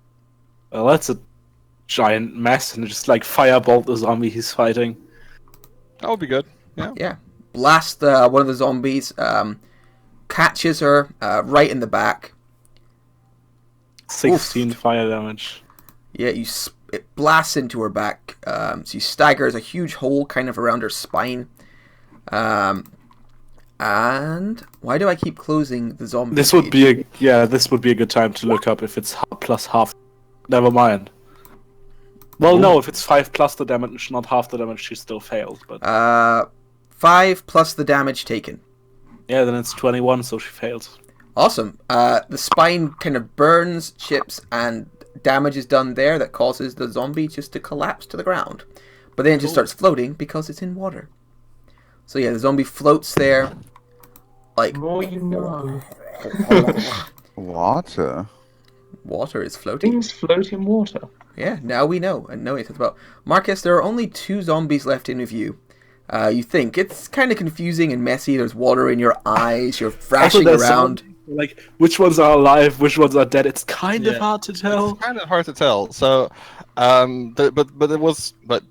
E: well, that's a giant mess, and just like firebolt the zombie he's fighting.
A: That would be good. Yeah.
D: Yeah. Blast one of the zombies. Catches her right in the back.
E: 16 fire damage.
D: Yeah, it blasts into her back. She staggers, a huge hole kind of around her spine. And why do I keep closing the zombie?
E: This would
D: page?
E: be this would be a good time to look up if it's plus half. Never mind. Well, no, if it's 5 plus the damage, not half the damage, she still failed. But
D: 5 plus the damage taken.
E: yeah, then it's 21, so she failed.
D: Awesome. The spine kind of burns, chips, and damage is done there that causes the zombie just to collapse to the ground. But then it just starts floating because it's in water. So yeah, the zombie floats there. Like,
B: The more you know.
C: Water.
D: water is floating.
B: Things float in water.
D: Yeah, now we know. And know what it's about. Marcus, there are only 2 zombies left in with you. You think. It's kind of confusing and messy. There's water in your eyes. You're thrashing
E: there's
D: around.
E: Like, which ones are alive, which ones are dead? It's kind of
A: Yeah.
E: hard to tell.
A: It's kind of hard to tell. So,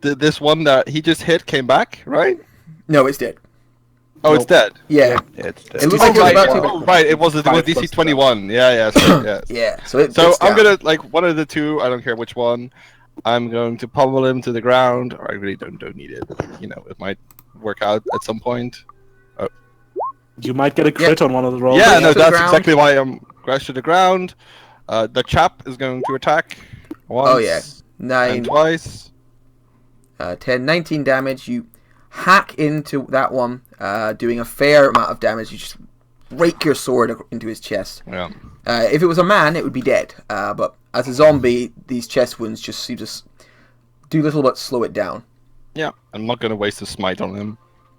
A: this one that he just hit came back, right?
D: No, it's dead.
A: Oh, it's dead.
D: Yeah.
C: It's
D: It looks like it was
A: right,
D: about to...
A: oh, right. It was
E: Five
A: DC
E: plus
A: 21. Yeah. So, yeah.
D: Yeah, so it
A: So
D: it's
A: I'm
D: down.
A: gonna like one of the 2. I don't care which one. I'm going to pummel him to the ground. Or I really don't need it. You know, it might work out at some point.
E: You might get a crit on one of the rolls.
A: Yeah,
D: to
A: no,
D: the
A: that's
D: ground.
A: exactly why I'm crashed to the ground. The chap is going to attack once.
D: Oh, yeah. 9,
A: And twice.
D: 10, 19 damage. You hack into that one, doing a fair amount of damage. You just rake your sword into his chest.
A: Yeah.
D: If it was a man, it would be dead. But as a zombie, these chest wounds just do little but slow it down.
A: Yeah. I'm not gonna waste a smite on him.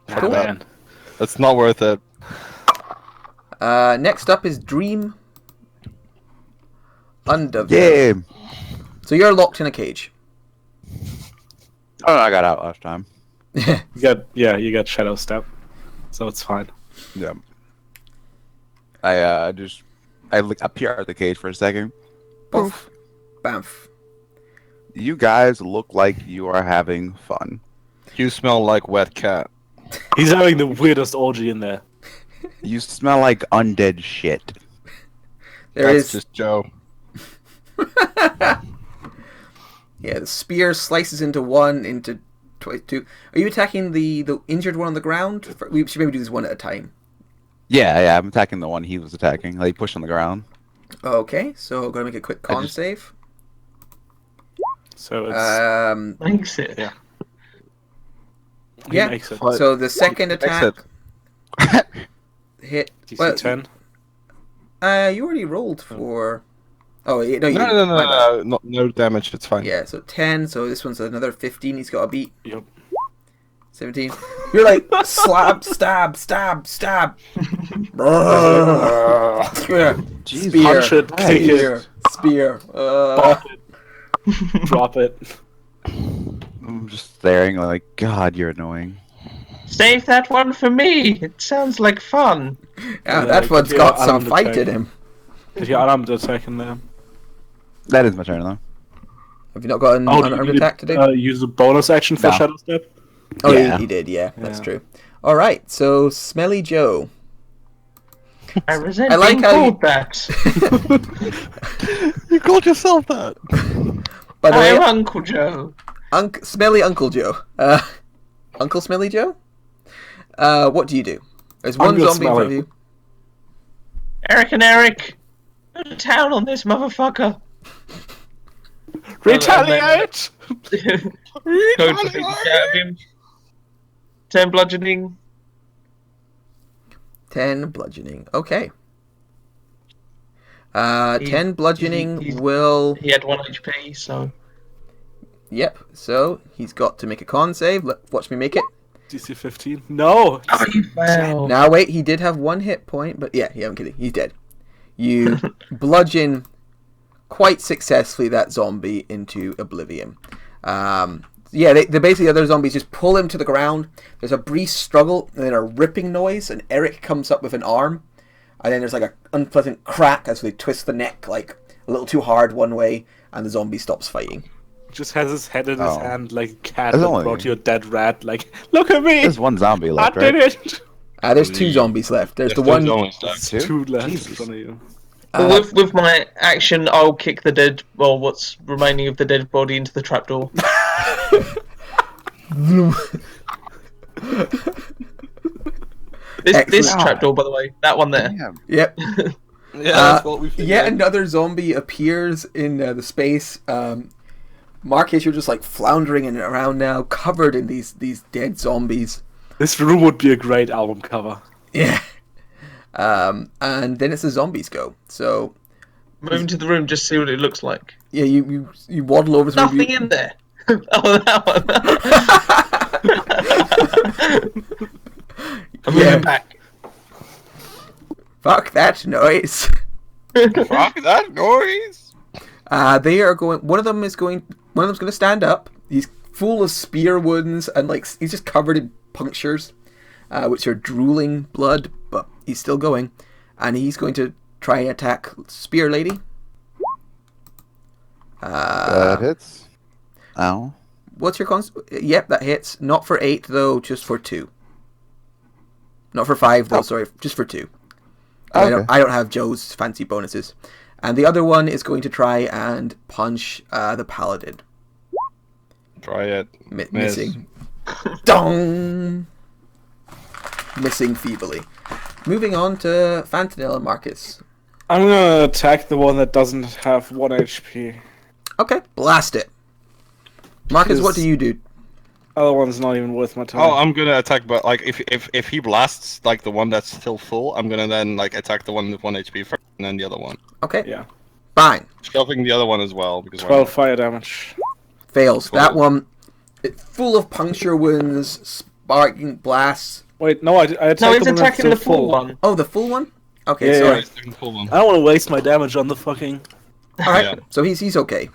E: Ah,
D: Cool.
E: man.
A: That's not worth it.
D: Next up is Dream Undead.
C: Yeah.
D: So you're locked in a cage.
C: Oh, I got out last time.
E: You got shadow step, so it's fine.
C: Yeah. I appear at the cage for a second.
D: Poof. Bamf.
C: You guys look like you are having fun.
A: You smell like wet cat.
E: He's having the weirdest orgy in there.
C: You smell like undead shit.
D: There
A: That's
D: is
A: just Joe.
D: Yeah, the spear slices into 1, into 2. Are you attacking the injured one on the ground? We should maybe do this one at a time.
C: Yeah, I'm attacking the one he was attacking. Like, push on the ground.
D: Okay, so I'm going to make a quick con
C: just-
D: save.
E: So it's
B: Makes it.
E: Yeah. He
D: Yeah,
E: makes it.
D: so the second
A: Makes
D: attack... hit.
E: DC
D: Well,
E: 10.
D: you already rolled for. Oh, no, you
A: No,
D: didn't.
A: no,
D: My bad.
A: no, no damage. It's fine.
D: Yeah, so 10. So this one's another 15. He's got a beat.
E: Yep.
D: 17. You're like slap, stab, stab, stab.
C: Jeez,
D: Spear,
E: punch it, kick
D: spear,
E: it.
D: spear.
E: Bop it. Drop it.
C: I'm just staring like, God, you're annoying.
B: Save that one for me. It sounds like fun.
D: Yeah, that one's
E: yeah,
D: got some
E: unarmed
D: fight
E: attack.
D: in him.
E: Did you unarmed attack in there?
C: That is my turn though.
D: Have you not got an
E: Oh,
D: unarmed
E: did
D: attack to do?
E: use a bonus action for
C: No.
E: Shadow Step?
D: Oh,
C: yeah.
D: he did, yeah, that's
E: Yeah.
D: true. Alright, so Smelly Joe.
B: I resent
D: I like
B: being
D: how you-
B: called that.
A: You called yourself that.
D: By the
B: I
D: way,
B: am Uncle Joe.
D: Smelly Uncle Joe. Uncle Smelly Joe? What do you do? There's one
E: Uncle
D: zombie in front of
E: Smelly.
D: you.
B: Eric and Eric, go to town on this motherfucker.
E: Retaliate!
B: Going for the out of him. 10 bludgeoning.
D: 10 bludgeoning. Okay. 10 bludgeoning
B: he's-
D: will...
B: He had 1 HP, so.
D: Yep, so he's got to make a con save. Watch me make it.
E: DC 15? No!
B: Oh, you failed.
D: Now wait, he did have 1 hit point, but yeah, I'm kidding. He's dead. You bludgeon quite successfully that zombie into oblivion. Yeah, they basically, the other zombies just pull him to the ground. There's a brief struggle, and then a ripping noise, and Eric comes up with an arm. And then there's like an unpleasant crack as they twist the neck like a little too hard one way, and the zombie stops fighting.
E: Just has his head in his
C: Oh.
E: hand like a cat
C: There's
E: that
C: only-
E: brought you a dead rat. Like, look at me!
C: There's one zombie
E: I
C: left,
E: did
C: right?
E: it!
D: There's 2 zombies left. There's the one...
E: There's
C: Two?
E: 2 left in
C: Jesus.
E: front of you.
B: Well, with my action, I'll kick the dead, well, what's remaining of the dead body into the trapdoor. This
D: Excellent.
B: trapdoor, by the way, that one there.
C: Damn.
D: Yep.
A: Yeah, that's what we figured.
D: Yet another zombie appears in the space. Marcus, you're just like floundering in and around now, covered in these dead zombies.
E: This room would be a great album cover.
D: Yeah. And then it's the zombies go. So
B: Move into the room, just see what it looks like.
D: yeah, you waddle over to the
B: Nothing in there. Oh, that one. I'm
D: Yeah.
B: moving back.
D: Fuck that noise.
A: Fuck that noise.
D: They are going. One of them's going to stand up. He's full of spear wounds and like he's just covered in punctures, which are drooling blood. But he's still going, and he's going to try and attack Spear Lady.
C: That hits. Ow.
D: What's your cons? Yep, that hits. Not for 8 though, just for 2. Not for 5 though.
C: Oh.
D: Sorry, just for 2.
C: Okay.
D: I don't have Joe's fancy bonuses. And the other one is going to try and punch the paladin.
A: Try it. Miss.
D: Missing. Dong! Missing feebly. Moving on to Fantanil and Marcus.
E: I'm gonna attack the one that doesn't have 1 HP.
D: Okay, blast it. Marcus, what
E: Is-
D: do you do?
E: Other one's not even worth my time.
A: Oh, I'm gonna attack, but like if he blasts like the one that's still full, I'm gonna then like attack the one with 1 HP first, and then the other one,
D: Okay,
E: Yeah.
D: fine.
A: shoving the other one as well because why
E: 12
A: not?
E: fire damage.
D: Fails.
A: Cool.
D: That one, full of puncture wounds, sparking blasts.
E: Wait, no, I attacked
B: No,
E: the
B: it's
E: one that's
B: attacking
E: still
B: the full one.
D: Oh, the full one? Okay,
E: Yeah,
D: sorry.
A: Sorry, second full one.
E: I don't want to waste my damage on the fucking...
D: Alright,
A: Yeah.
D: so he's okay.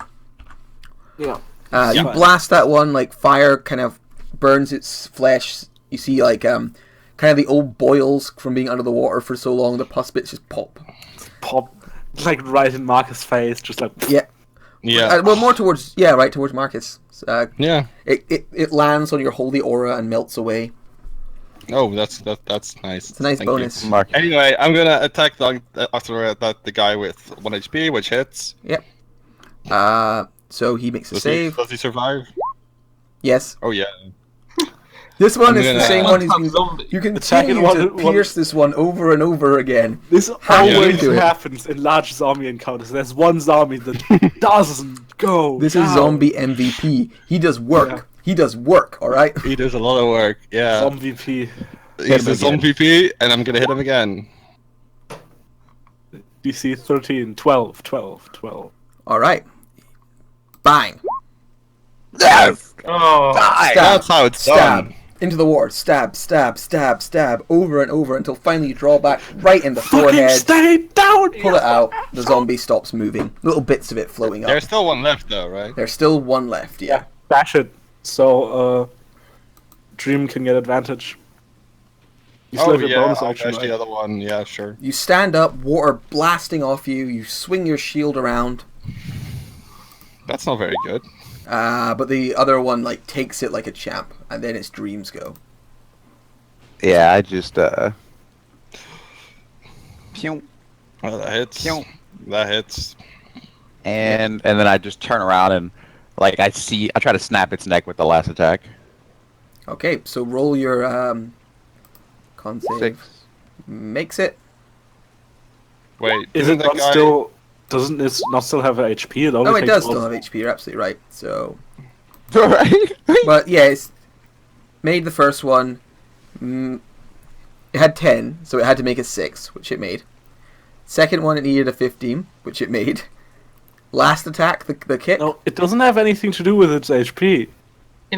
E: Yeah.
D: You
E: Fine.
D: blast that one, like fire kind of burns its flesh. You see like kind of the old boils from being under the water for so long, the pus bits just pop.
E: Pop, like right in Marcus' face, just like...
D: Yeah.
A: Yeah.
D: Well, more towards towards Marcus.
A: Yeah.
D: It lands on your holy aura and melts away.
A: Oh, that's nice.
D: It's a nice
A: Thank you.
D: bonus.
C: Mark.
A: Anyway, I'm gonna attack the guy with 1 HP, which hits.
D: Yep. So he makes a
A: Does
D: save.
A: Does he survive?
D: Yes.
A: Oh yeah.
D: This one
A: I'm
D: is the
A: gonna-
D: same one. He's
B: One-time
D: been,
B: zombie.
D: you
E: Attack it
D: continue to
E: one-
D: pierce this one over and over again.
E: This
D: How
A: do you
E: always
D: do it?
E: happens in large zombie encounters. There's one zombie that doesn't go
D: This
E: down.
D: is zombie MVP. He does work.
E: Yeah.
D: He does work. All right.
A: He does a lot of work. Yeah.
E: Zombie P.
A: He's
C: him
A: his own
C: again.
A: PP, and I'm gonna hit him again.
E: DC 13, 12, 12, 12.
D: All right. Bang.
C: Yes!
B: Oh,
C: Die!
D: Stab.
A: That's how it's
D: Stab.
A: done.
D: Into the ward. Stab, stab, stab, stab. Over and over until finally you draw back right in the
E: Fucking
D: forehead.
E: stay down!
D: Pull it out. The zombie stops moving. Little bits of it flowing up.
A: There's still one left, though, right?
D: There's still one left, yeah.
E: Bash it. So, Dream can get advantage. You still
A: Oh
E: have your
A: yeah,
E: bonus
A: I'll
E: action,
A: bash
E: right?
A: the other one. Yeah, sure.
D: You stand up, water blasting off you. You swing your shield around.
A: That's not very good.
D: But the other one, like, takes it like a champ. And then it's Dream's go.
C: Yeah, I just pew,
A: Well, that hits.
C: pew.
A: That hits.
C: And then I just turn around and like I try to snap its neck with the last attack.
D: Okay, so roll your con save.
C: 6.
D: Makes it.
A: Wait,
E: Is
A: isn't
E: it
A: that
E: not
A: guy...
E: still... Doesn't it not still have HP? It only
D: Oh, it
E: takes
D: does
E: one-
D: still have HP. You're absolutely right. So,
C: Alright.
D: but yeah, it's made the first one. It had 10, so it had to make a 6, which it made. Second one, it needed a 15, which it made. Last attack, the kick.
E: No, it doesn't have anything to do with its HP.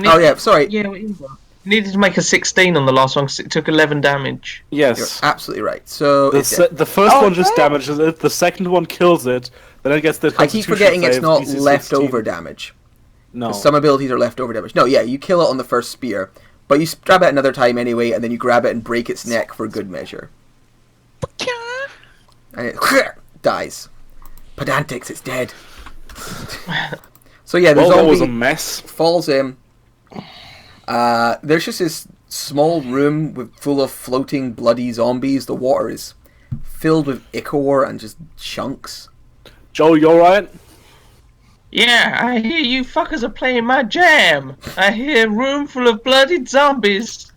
D: Oh yeah, sorry.
B: Yeah, what is that? You needed to make a 16 on the last one because it took 11 damage.
D: You're
E: Yes.
D: absolutely right. So
E: The,
D: it's dead.
E: the first
C: Oh,
E: one just
C: no.
E: damages it, the second one kills it, then it gets the
D: I keep
E: Constitution
D: forgetting it's
E: save,
D: not
E: DC 16.
D: leftover damage.
E: No.
D: 'Cause some abilities are leftover damage. No, yeah, you kill it on the first spear, but you stab it another time anyway, and then you grab it and break its neck for good measure. And it dies. Pedantics, it's dead. So yeah, the
E: Well, that was a
D: zombie
E: mess.
D: falls in. There's just this small room full of floating bloody zombies. The water is filled with ichor and just chunks.
E: Joe, you alright?
B: Yeah, I hear you fuckers are playing my jam. I hear a room full of bloody zombies.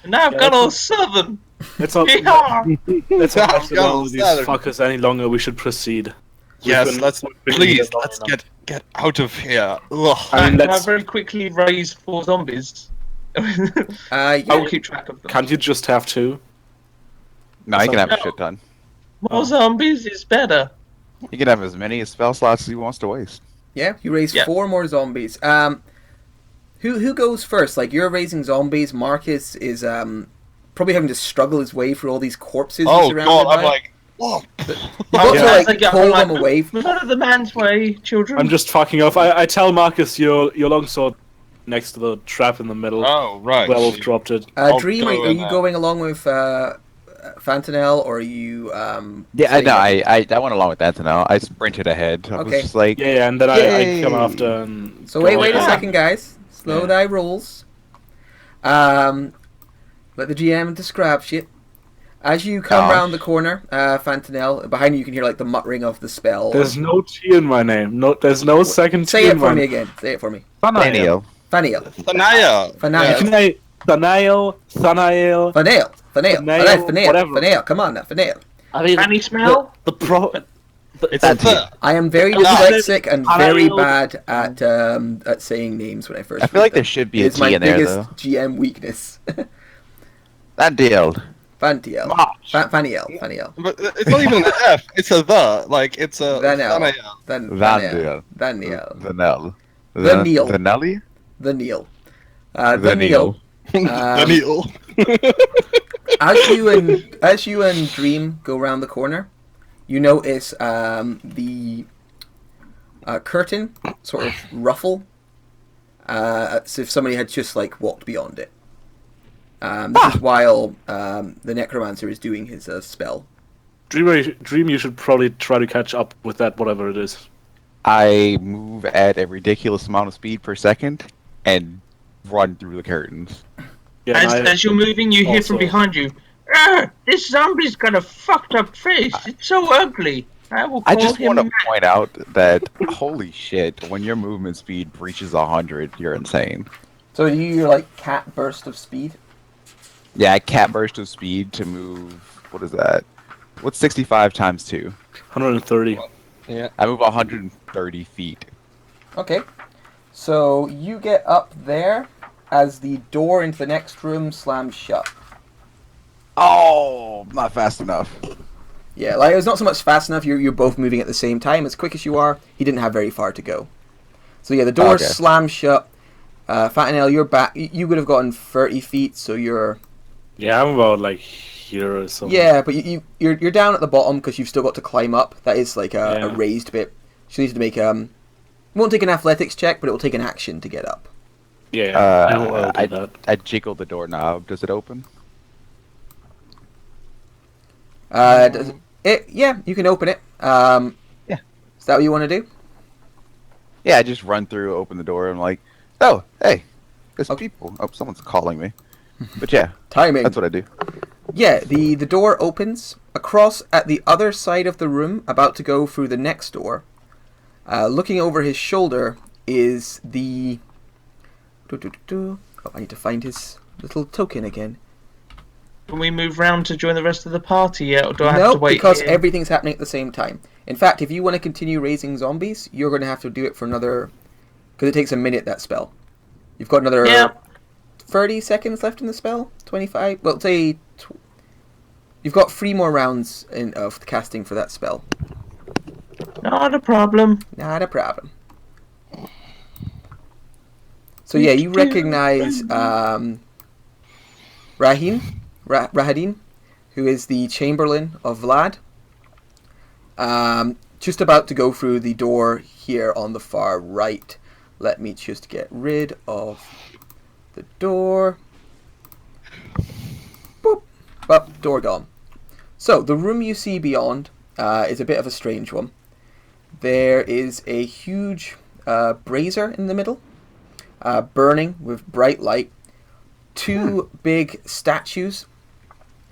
B: And I've
E: Yeah,
B: got
E: that's
B: all
E: a-
B: southern.
E: Let's not,
B: Yeehaw!
E: let's not mess
A: Go,
E: around with these
A: Saturn.
E: fuckers any longer. We should proceed.
A: Yes,
E: We've been-
A: let's
E: we've been
A: please
E: here long
A: let's
E: enough.
A: get out of here. Ugh.
E: I mean,
B: Can I
E: let's.
B: very quickly raise 4 zombies? I
D: Yeah.
B: will keep track of them.
E: Can't you just have 2?
C: No, you can have a
B: No.
C: shit ton.
B: More zombies is better.
C: You can have as many spell slots as he wants to waste.
D: Yeah, you raise
B: Yeah.
D: 4 more zombies. Who goes first? Like, you're raising zombies. Marcus is probably having to struggle his way through all these corpses. he's
A: Oh
D: surrounded
A: god,
D: by.
A: I'm like, whoa.
D: You've got
E: Yeah.
D: to
B: As I
D: like
B: get
D: pull
B: up, I'm
D: them away.
B: Not of the man's way, children.
E: I'm just fucking off. I tell Marcus your longsword next to the trap in the middle.
A: Oh right.
E: Well, dropped it.
A: I'll
D: Dream,
A: go
D: are
A: in
D: you
A: there.
D: going along with Fantanel, or are you?
C: Yeah,
D: staying
C: no,
D: there?
C: I went along with that now. I sprinted ahead. I
D: Okay.
C: was just like,
E: Yeah, and then I come
C: Yay.
E: after and.
D: So wait
E: go
D: a
E: on.
D: second, guys. Slow
C: Yeah.
D: thy rolls. Let the GM describe shit. As you come
C: Gosh.
D: round the corner, Fantanel, behind you, you can hear like the muttering of the spell.
E: There's no T in my name. No, there's no second
D: Say
E: T
D: it
E: in
D: for
E: my
D: me
E: name.
D: again. Say it for me.
C: Daniel.
D: Faniel.
A: Thanaya.
D: Fanaya.
E: You can say Thanael,
D: Fanail. Fanail.
E: Fanail,
D: Fanail.
E: whatever.
D: Fanail. Come on now. Fanail.
E: I mean,
B: Fanny smell?
A: It's
C: That's
A: the
D: I am very
E: Fanail.
D: dyslexic and very
E: Fanail.
D: bad at saying names when I first
C: I feel
D: read
C: like there
D: them.
C: should be a
D: It's my
C: T in there
D: biggest
C: though.
D: GM weakness.
C: Daniel.
D: Fantiel.
E: Mosh.
D: Faniel. Faniel.
A: But it's not even an F. It's a the. Like it's a.
D: Vanel.
A: Thanaya.
C: Daniel.
D: Daniel.
C: Vanel.
D: The Neil.
C: The Nelly?
D: The Neil.
C: The Neil.
A: Daniel.
D: As you and Dream go round the corner, you notice the curtain sort of ruffle, as if somebody had just like walked beyond it. This is while the necromancer is doing his spell.
E: Dream, you should probably try to catch up with that, whatever it is.
C: I move at a ridiculous amount of speed per second and run through the curtains.
E: Yeah, and
B: As you're moving, you hear
E: also-
B: from behind you, this zombie's got a fucked up face. It's so ugly. I will call
C: I just
B: him
C: want to
B: Matt."
C: point out that, holy shit, when your movement speed reaches 100, you're insane.
D: So you your like cat burst of speed.
C: Yeah, cat burst of speed to move, what is that? What's 65 times 2?
E: 130.
A: Yeah.
C: I move 130 feet.
D: Okay. So you get up there as the door into the next room slams shut.
C: Oh, not fast enough.
D: Yeah, like it's not so much fast enough. You're both moving at the same time. As quick as you are, he didn't have very far to go. So yeah, the door
C: Okay.
D: slams shut. Fatinel, you're back. You would have gotten 30 feet, so you're.
E: Yeah, I'm about like here or something.
D: Yeah, but you're down at the bottom because you've still got to climb up. That is like a
E: Yeah.
D: raised bit. She needs to make it won't take an athletics check, but it will take an action to get up.
E: Yeah, I'll do that.
C: I jiggle the doorknob. Does it open?
D: Does it? Yeah, you can open it.
C: Yeah.
D: Is that what you want to do?
C: Yeah, I just run through, open the door, and I'm like, oh, hey, there's
D: Okay.
C: people. Oh, someone's calling me. But yeah,
D: Timing.
C: that's what I do.
D: Yeah, the door opens. Across at the other side of the room, about to go through the next door, looking over his shoulder is the... Oh, I need to find his little token again.
B: Can we move round to join the rest of the party yet, or do I have
D: No,
B: to wait
D: because
B: here?
D: everything's happening at the same time. In fact, if you want to continue raising zombies, you're going to have to do it for another... Because it takes a minute, that spell. You've got another...
B: Yeah.
D: 30 seconds left in the spell? 25? Well, say... You've got 3 more rounds of casting for that spell.
B: Not a problem.
D: Not a problem. So yeah, you recognize Rahadin, who is the Chamberlain of Vlad. Just about to go through the door here on the far right. Let me just get rid of the door. Boop. Up, door gone. So, the room you see beyond is a bit of a strange one. There is a huge brazier in the middle, burning with bright light. 2 big statues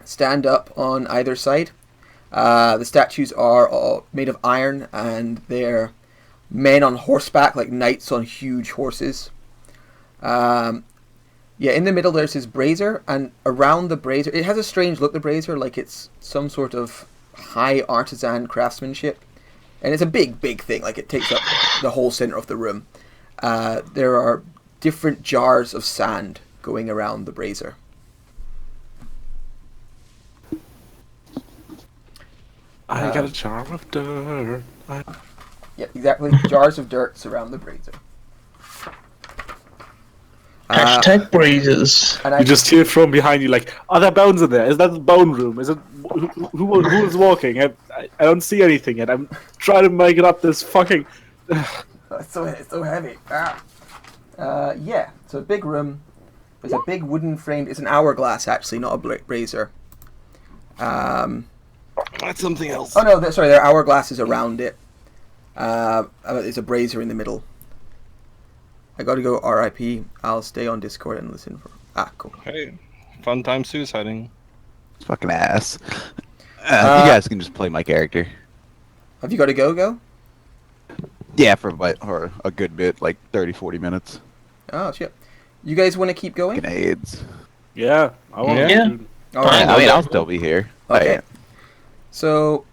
D: stand up on either side. The statues are made of iron, and they're men on horseback, like knights on huge horses. Yeah, in the middle there's this brazier, and around the brazier, it has a strange look, the brazier, like it's some sort of high artisan craftsmanship. And it's a big, big thing, like it takes up the whole center of the room. There are different jars of sand going around the brazier.
E: I got a jar of dirt.
D: Yeah, exactly. Jars of dirt surround the brazier.
B: Hashtag breezers.
D: And
E: You just hear from behind you like, are there bones in there? Is that the bone room? Is it who is walking? I don't see anything yet. I'm trying to make it up this fucking.
D: It's so heavy. Yeah, it's a big room. There's a big wooden framed... It's an hourglass, actually, not a brazier.
A: That's something else.
D: Oh, no, sorry, there are hourglasses around it. There's a brazier in the middle. I gotta go RIP. I'll stay on Discord and listen for... Cool.
A: Hey, fun time suiciding.
C: Fucking ass. You guys can just play my character.
D: Have you got to go?
C: Yeah, for a good bit, like 30-40 minutes.
D: Oh, shit. You guys want to keep going?
C: Fucking AIDS.
E: Yeah, I want
B: Yeah.
E: to.
D: All right.
C: I mean, I'll still be here.
D: Okay. So,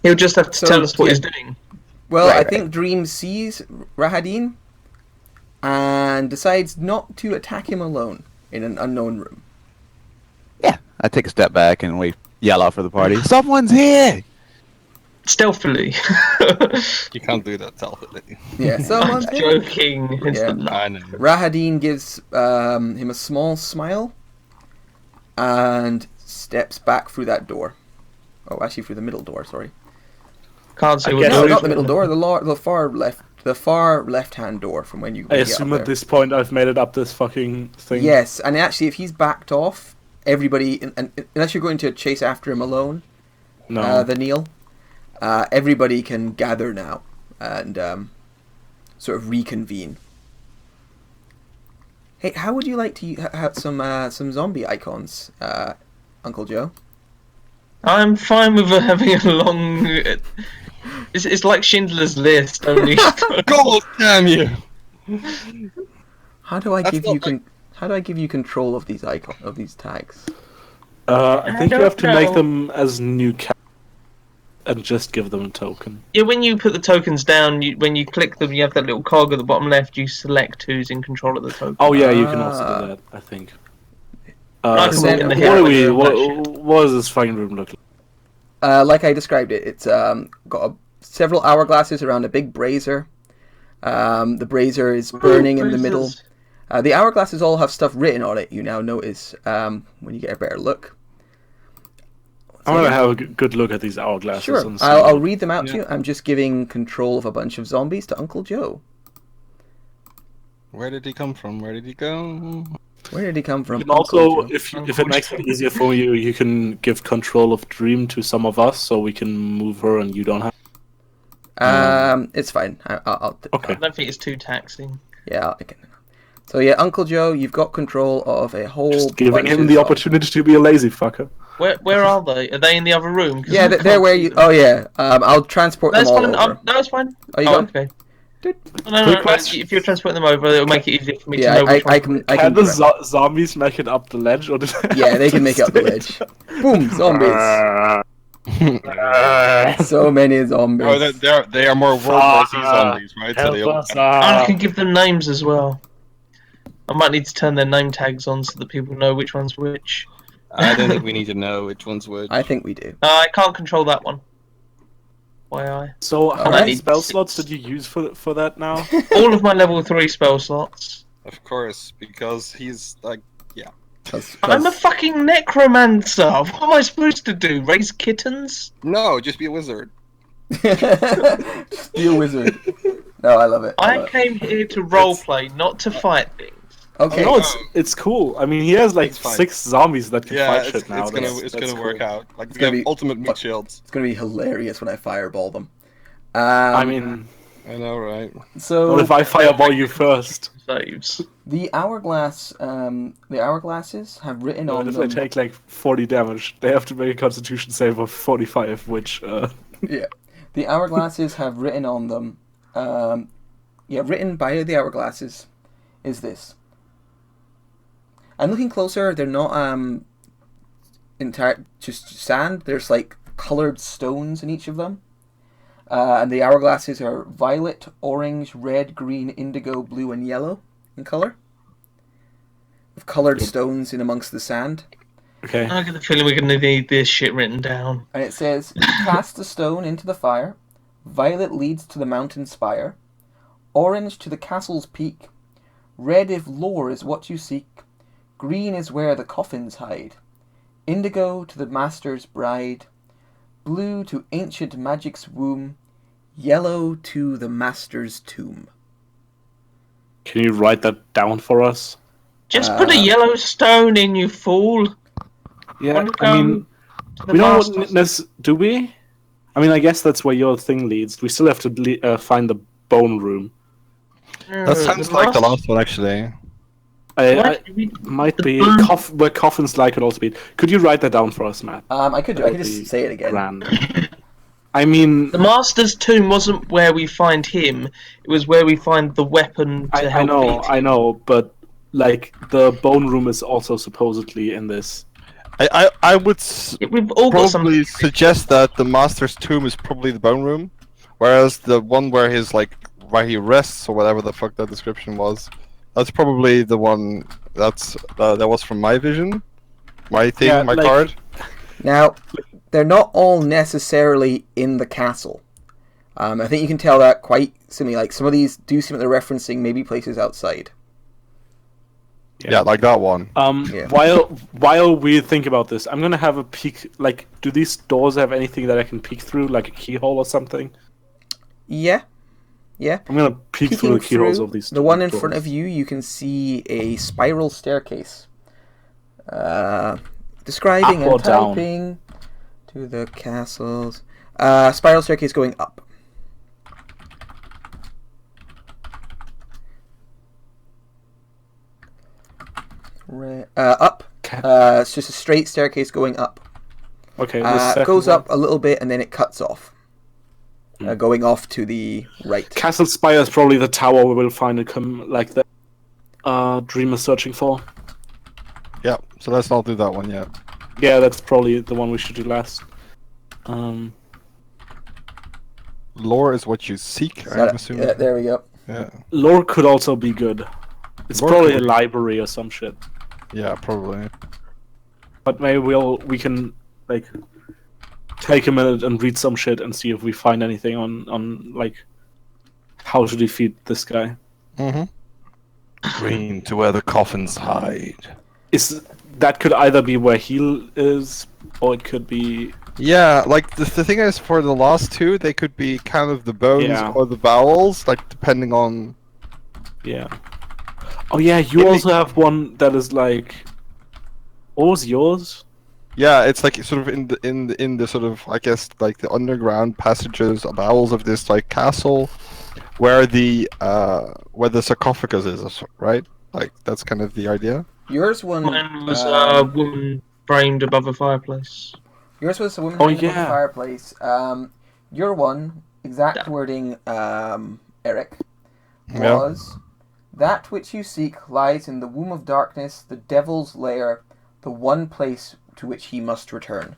B: He'll just have to
D: So,
B: tell us what
D: yeah.
B: he's doing.
D: well,
C: Right,
D: I
C: right.
D: think Dream sees Rahadin and decides not to attack him alone in an unknown room.
C: Yeah, I take a step back and we yell out for the party. Someone's here!
B: Stealthily.
A: You can't do that stealthily.
D: Yeah,
B: I'm
D: someone's here.
B: joking. It's
D: Yeah.
B: the laugh.
A: I know.
D: Rahadin gives him a small smile and steps back through that door. Oh, actually, through the middle door. Sorry.
B: Can't see
E: I
B: what
E: guess
D: No,
E: we-
D: not the middle door. The far left-hand door from when you.
E: I
D: get
E: assume
D: up
E: at
D: there.
E: this point I've made it up this fucking thing.
D: Yes, and actually, if he's backed off, everybody, and unless you're going to chase after him alone,
E: No.
D: the Neil, everybody can gather now and sort of reconvene. Hey, how would you like to have some zombie icons, Uncle Joe?
B: I'm fine with having a long. It's like Schindler's List, only.
A: God damn you!
D: How do I
A: That's
D: give
A: not
D: you how do I give you control of these these tags?
E: I think you
B: don't
E: have to make
B: know.
E: them as new characters and just give them a token.
B: Yeah, when you put the tokens down, when you click them, you have that little cog at the bottom left. You select who's in control of the token.
E: Oh yeah, you can also
D: Ah.
E: do that. I think.
B: Nice
D: look in the
E: what,
D: hair
E: are
B: when
E: we,
B: you're
E: what does this fucking room look like?
D: Like I described it, it's got several hourglasses around a big brazier. The brazier is burning in the middle.
B: Bruisers.
D: The hourglasses all have stuff written on it, you now notice, when you get a better look.
E: I want to have a good look at these hourglasses.
D: Sure,
E: and see
D: I'll
E: what-
D: read them out to
A: Yeah.
D: you. I'm just giving control of a bunch of zombies to Uncle Joe.
A: Where did he come from? Where did he go?
D: Where did he come from?
E: You can also,
D: Uncle Joe?
E: if it makes it easier for you, you can give control of Dream to some of us, so we can move her and you don't have.
D: It's fine. I'll
E: Okay.
B: I don't think it's too taxing.
D: Yeah, I can. So yeah, Uncle Joe, you've got control of a whole.
E: Just giving
D: bunch
E: him
D: of
E: the
D: zombies.
E: opportunity to be a lazy fucker.
B: Where are they? Are they in the other room? 'Cause
D: Yeah,
B: I
D: they're
B: can't
D: where
B: see
D: you.
B: them.
D: Oh yeah. I'll transport them
B: That's
D: all
B: fine.
D: over.
B: No, it's fine.
D: Oh, you got 'em?
B: okay.
D: Dude.
B: No,
E: Quick question.
B: if you're transporting them over, it'll make it easier for me
D: Yeah,
B: to know which
D: I
B: one.
D: can.
E: Can the
D: direct-
E: zombies make it up the ledge, or did
D: Yeah, they can make it up the ledge. Boom! Zombies. So many zombies.
A: Oh, they are more World War Z zombies, right? So they all
B: I can give them names as well. I might need to turn their name tags on so that people know which one's which.
A: I don't think we need to know which one's which.
D: I think we do.
B: I can't control that one. Why
E: So, how
D: Alright.
E: many spell slots did you use for that now?
B: all of my level 3 spell slots.
A: Of course, because he's like,
B: I'm a fucking necromancer. What am I supposed to do? Raise kittens?
A: no, just be a wizard.
D: Just be a wizard. No, I love it.
B: I
D: love it.
B: came here to roleplay, not to fight things.
D: Okay.
E: No, it's cool. I mean, he has like
A: It's fine.
E: 6 zombies that can
A: Yeah,
E: fight
A: it's
E: shit now.
A: gonna
E: That's
A: gonna
E: cool.
A: work out. Like we
D: gonna
A: have
D: be
A: ultimate meat shields.
D: It's gonna be hilarious when I fireball them.
E: I mean,
A: I know, right?
D: so
E: what if I fireball you first?
B: Saves.
D: the hourglasses have written
E: What
D: on
E: if they
D: them.
E: take like 40 damage? They have to make a Constitution save of 45, which
D: Yeah, the hourglasses have written on them. Written by the hourglasses is this. I'm looking closer. They're not entire just sand. There's like colored stones in each of them. And the hourglasses are violet, orange, red, green, indigo, blue, and yellow in color. With colored stones in amongst the sand.
E: okay.
B: I get the feeling we're gonna need this shit written down.
D: And it says, cast the stone into the fire. Violet leads to the mountain spire. Orange to the castle's peak. Red if lore is what you seek. Green is where the coffins hide. Indigo to the master's bride. Blue to ancient magic's womb. Yellow to the master's tomb.
E: Can you write that down for us?
B: Just put a yellow stone in, you fool.
E: Yeah,
B: Want to
E: I
B: go
E: mean,
B: to the
E: we
B: master's-
E: don't. Do we? I mean, I guess that's where your thing leads. We still have to find the bone room.
A: That sounds like the last one, actually.
E: Might be
B: burn-
E: where coffins lie could also be. Could you write that down for us, Matt?
D: I could
E: That would
D: just
E: be
D: say it again.
E: Grand. I mean,
B: The Master's tomb wasn't where we find him. It was where we find the weapon to
E: I
B: help
E: know,
B: beat
E: I
B: him.
E: know, but like the bone room is also supposedly in this.
A: I would
B: We've all got some.
A: probably suggest that the Master's tomb is probably the bone room, whereas the one where where he rests or whatever the fuck that description was, that's probably the one that was from my vision, my thing,
E: Yeah,
A: my
E: like-
A: card.
D: Now, they're not all necessarily in the castle. I think you can tell that quite simply. Like, some of these do seem like they're referencing maybe places outside.
A: Yeah, like that one.
D: Yeah.
E: While we think about this, I'm gonna have a peek. Like, do these doors have anything that I can peek through, like a keyhole or something?
D: Yeah. Yeah.
E: I'm gonna peek through the keyholes of these.
D: the one in
E: doors.
D: front of you, you can see a spiral staircase. Describing
E: Up or
D: and
E: down?
D: typing to the castles. Spiral staircase going up. Up. It's just a straight staircase going up.
E: Okay. the second
D: Goes
E: one.
D: up a little bit and then it cuts off. Going off to the right.
E: Castle Spire is probably the tower we will find it like that. Dream is searching for.
A: Yeah, so let's not do that one yet.
E: Yeah, that's probably the one we should do last.
A: Lore is what you seek,
D: Got
A: I'm
D: it.
A: assuming.
D: Yeah, there we go.
A: Yeah,
E: Lore could also be good. It's
A: Lore
E: probably a
A: could-
E: library or some shit.
A: yeah, probably.
E: But maybe we can like take a minute and read some shit and see if we find anything on like how to defeat this guy.
A: Mm-hmm. Green to where the coffins hide.
E: Is that could either be where he is, or it could be.
A: Yeah, like the thing is, for the last two, they could be kind of the bones
E: Yeah.
A: or the bowels, like depending on.
E: Yeah. Oh yeah, you
A: Maybe-
E: also have one that is like. What was yours?
A: Yeah, it's like sort of in the sort of, I guess, like the underground passages, bowels of this like castle, where the sarcophagus is, right? Like that's kind of the idea.
D: Yours one.
B: Mine was a woman framed above a fireplace.
D: Yours was a woman
E: Oh,
D: hanging above
E: yeah.
D: the fireplace. Your one, exact
B: Yeah.
D: wording, Eric,
A: Yeah.
D: was that which you seek lies in the womb of darkness, the devil's lair, the one place to which he must return.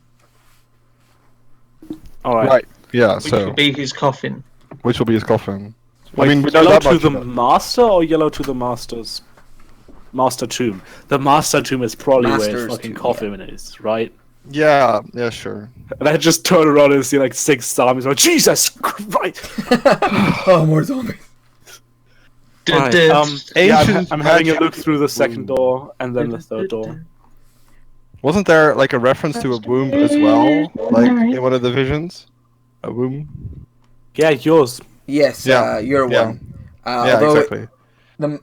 E: All right.
A: Right. Yeah.
B: Which
A: So
B: would be his coffin.
A: which will be his coffin?
E: Wait,
A: I mean, we know
E: yellow
A: that
E: to
A: much
E: the
A: about-
E: master or yellow to the master's master tomb? The master tomb is probably where
D: Master's
E: his fucking
D: tomb,
E: coffin is, right?
A: Yeah. Yeah. Sure.
E: And I just turn around and see like 6 zombies. Like, Jesus Christ!
D: Oh, more zombies.
E: Right,
B: Duh, duh.
E: yeah,
A: Ancient
E: I'm having a
A: magic
E: look through the second
A: womb.
E: door and then the third door.
A: Wasn't there like a reference to a womb as well, like in one of the visions? A womb.
E: Yeah, yours.
D: Yes,
A: Yeah,
D: your
A: yeah.
D: one.
A: Yeah.
D: Although
A: Exactly.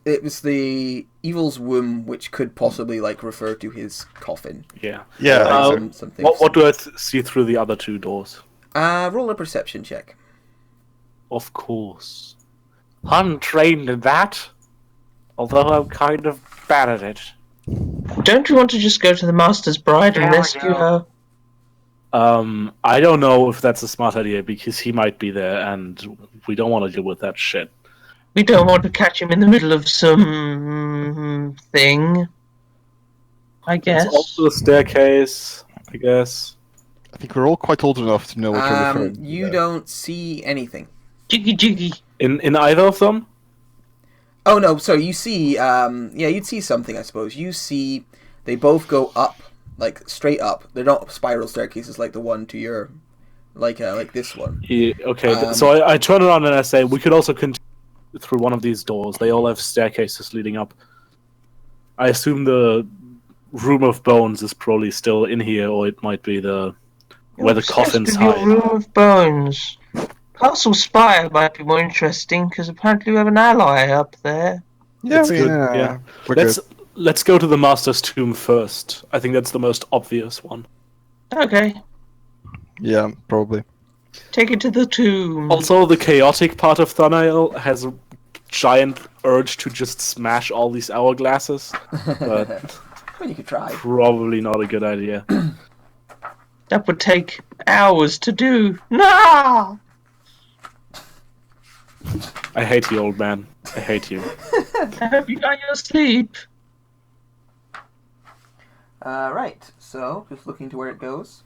D: it was the evil's womb, which could possibly like refer to his coffin.
E: Yeah.
A: Yeah.
E: Um,
A: exactly.
E: What do I see through the other 2 doors?
D: Roll a perception check.
E: Of course. I'm trained in that. Although I'm kind of bad at it.
B: Don't you want to just go to the Master's Bride and
E: There we
B: rescue
E: go.
B: her?
E: I don't know if that's a smart idea because he might be there and we don't want to deal with that shit.
B: We don't want to catch him in the middle of some thing. I guess.
E: It's also a staircase, I guess.
A: I think we're all quite old enough to know what you're referring to.
D: You
A: there.
D: don't see anything.
B: Jiggy jiggy.
E: In either of them?
D: Oh no, so you see, you'd see something, I suppose. You see, they both go up, like straight up. They're not spiral staircases like the one to your, like this one.
E: Yeah, okay,
D: Um,
E: so I turn around and I say, we could also continue through one of these doors. They all have staircases leading up. I assume the room of bones is probably still in here, or it might be the where the
B: Obsessed
E: coffins
B: with your
E: hide.
B: room of bones. Castle Spire might be more interesting because apparently we have an ally up there.
A: Yeah,
E: It's good, yeah.
A: We're
E: Let's go to the master's tomb first. I think that's the most obvious one.
B: Okay,
A: good. Yeah, probably.
B: take it to the tomb.
E: Also, the chaotic part of Thanael has a giant urge to just smash all these hourglasses, but
D: Well, you could try.
E: probably not a good idea.
B: That would take hours to do. Nah!
E: I hate you, old man. I hate you.
B: I hope you got your sleep.
D: Right, so just looking to where it goes.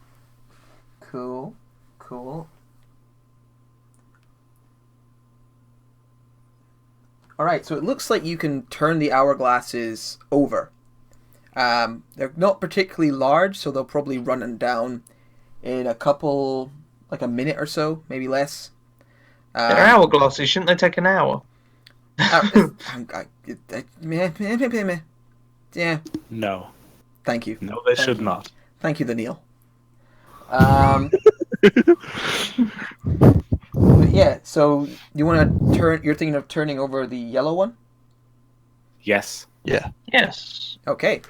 D: Cool. Alright, so it looks like you can turn the hourglasses over. They're not particularly large, so they'll probably run down in a couple, like a minute or so, maybe less.
B: They're hourglasses, shouldn't they take an hour?
D: Yeah,
E: No.
D: thank you.
E: No, they
D: Thank
E: should
D: you.
E: not.
D: Thank you, Daniil. But yeah, so you want to turn? You're thinking of turning over the yellow one?
E: Yes.
A: Yeah.
B: Yes.
D: Okay.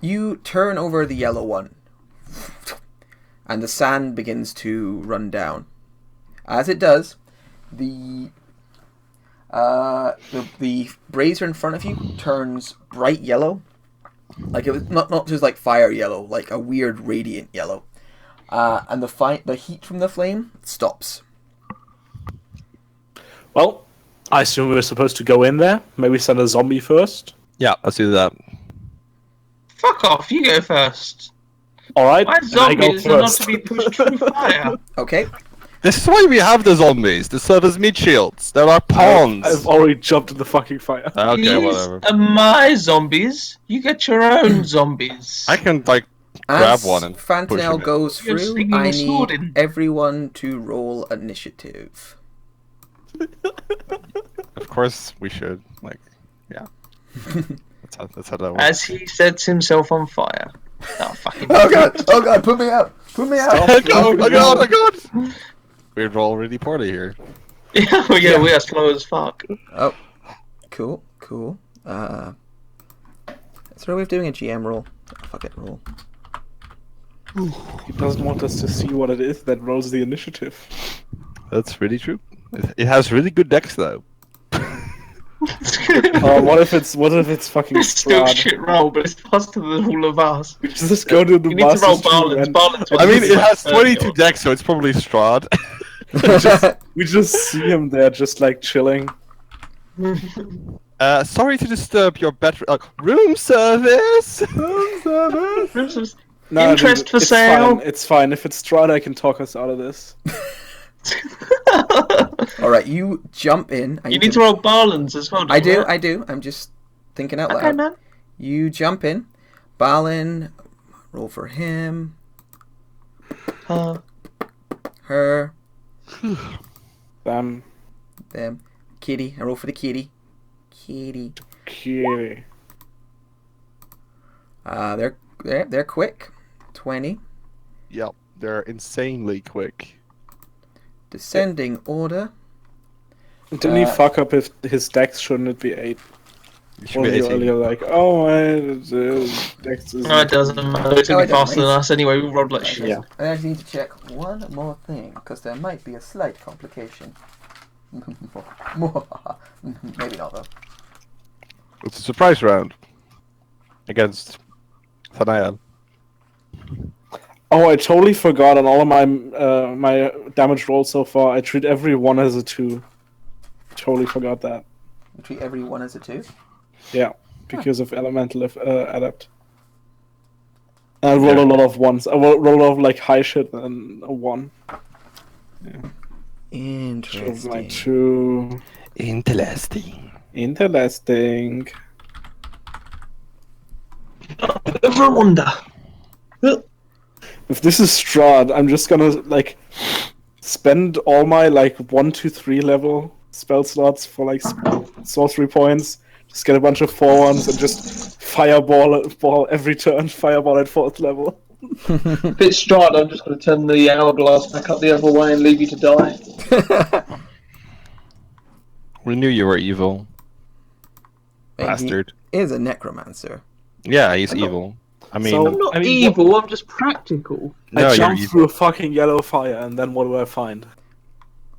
D: You turn over the yellow one, and the sand begins to run down. As it does, the brazier in front of you turns bright yellow, like it was not just like fire yellow, like a weird radiant yellow, and the heat from the flame stops.
E: Well, I assume we're supposed to go in there. Maybe send a zombie first.
A: Yeah, let's do that.
B: Fuck off, you go first.
E: All right.
B: My
E: and I go
B: zombies are not
E: first.
B: to be pushed through fire.
D: Okay,
A: This is why we have the zombies. To serve as meat shields. They're our pawns.
E: I've already jumped in the fucking fire.
A: Okay,
B: These
A: whatever.
B: are my zombies. You get your own zombies.
A: I can like grab
D: As
A: one and push
D: Fantanel
A: him in.
D: goes
B: You're
D: through,
B: swinging
D: I
B: a sword
D: need
B: in.
D: everyone to roll initiative.
A: Of course we should. Like, yeah. That's how that works.
B: As he sets himself on fire. Oh, fucking
D: Oh god, put me out! Put me out!
A: Oh god! We're all really poorly here.
B: yeah, we are slow as fuck.
D: Oh, cool. Is there a way of doing a GM roll? Oh, fuck it, roll.
E: He doesn't want us to see what it is that rolls the initiative.
A: That's really true. It has really good decks though.
E: What if it's fucking
B: It's still
E: Strahd?
B: shit roll, but it's faster than all of us.
E: We just go to the
B: You need to roll
E: Masters Tree
B: balance.
E: and
B: Balance.
A: I mean, it has 22 decks, so it's probably Strahd.
E: we just see him there, just like chilling.
A: Sorry to disturb your battery. Room service.
E: No,
B: Interest for
E: it's
B: sale.
E: Fine. It's fine. If it's Strahd, I can talk us out of this.
D: Alright, you jump in.
B: You need to roll balance as well.
D: I
B: don't
D: do. I'm just thinking out
B: Okay,
D: loud.
B: man.
D: You jump in. Balin, roll for him. Her.
E: Them.
D: Them. Kitty. I roll for the kitty. Kitty.
E: Okay.
D: They're quick. 20.
A: Yep, they're insanely quick.
D: Descending order.
E: Didn't he fuck up if his dex? Shouldn't it be 8?
A: You should
E: Or
A: be
E: you
A: 18.
E: earlier like, oh, my dex is.
B: No, it doesn't matter. It's gonna
D: Oh,
B: be
D: it
B: faster than
D: doesn't.
B: us anyway. We rolled like shit.
E: Yeah.
D: I actually need to check one more thing, because there might be a slight complication. Maybe not, though.
A: It's a surprise round against Thanael.
E: Oh, I totally forgot on all of my my damage rolls so far. I treat every one as a 2. Totally forgot that.
D: You treat every one as a 2.
E: Yeah, because of elemental adapt. I roll a lot of ones. I roll a lot of like high shit and a 1. So
D: Interesting.
E: like 2.
A: Interesting.
E: Interesting.
B: Ever wonder.
E: If this is Strahd, I'm just gonna like spend all my like 1, 2, 3 level spell slots for like sorcery points. Just get a bunch of 4-1s and just fireball every turn. Fireball at 4th level.
B: If it's Strahd, I'm just gonna turn the hourglass back up the other way and leave you to die.
A: We knew you were evil,
D: Wait,
A: bastard.
D: He is a necromancer.
A: Yeah, he's evil. I mean,
E: So-
B: I'm not
E: I mean,
B: evil. I'm just practical.
A: no,
E: I
A: you're
E: jump
A: evil.
E: through a fucking yellow fire, and then what do I find?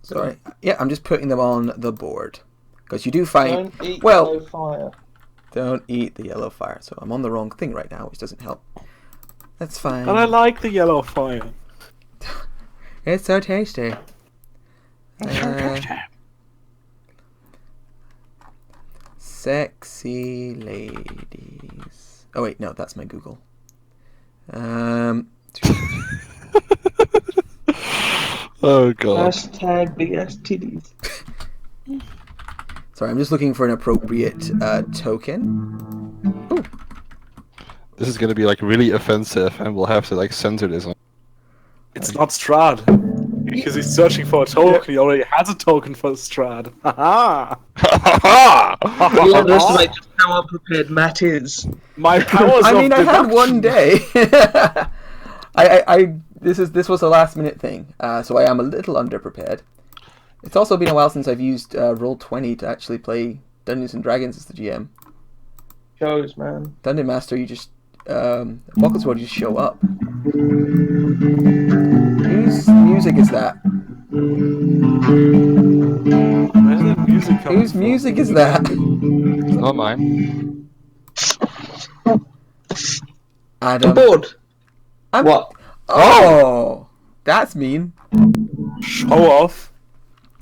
D: Sorry. Yeah, I'm just putting them on the board. Because you do find...
B: Don't eat
D: Well-
B: yellow fire.
D: Don't eat the yellow fire. So I'm on the wrong thing right now, which doesn't help. That's fine.
E: And I like the yellow fire.
D: It's so tasty. Sexy ladies. Oh wait, no, that's my Google.
A: Oh god.
B: Hashtag big ass titties.
D: Sorry, I'm just looking for an appropriate token. Ooh.
A: This is gonna be like really offensive, and we'll have to like censor this.
E: It's not Strahd. Because he's searching for a token. He already has a token for Strahd. Haha!
B: You underestimate just how unprepared Matt is.
E: My powers
D: I
E: of
D: mean, I had
E: deduction.
D: one day. This was a last minute thing, so I am a little underprepared. It's also been a while since I've used Roll20 to actually play Dungeons and Dragons as the GM.
B: Shows, man.
D: Dungeon Master, you just Pocket Sword, you just show up. Whose music is that?
E: Where's that music coming
D: Whose
E: from?
D: music is that?
A: It's not mine.
D: Adam.
B: Bored.
D: I'm-
B: What?
D: Oh, that's mean.
E: Show off.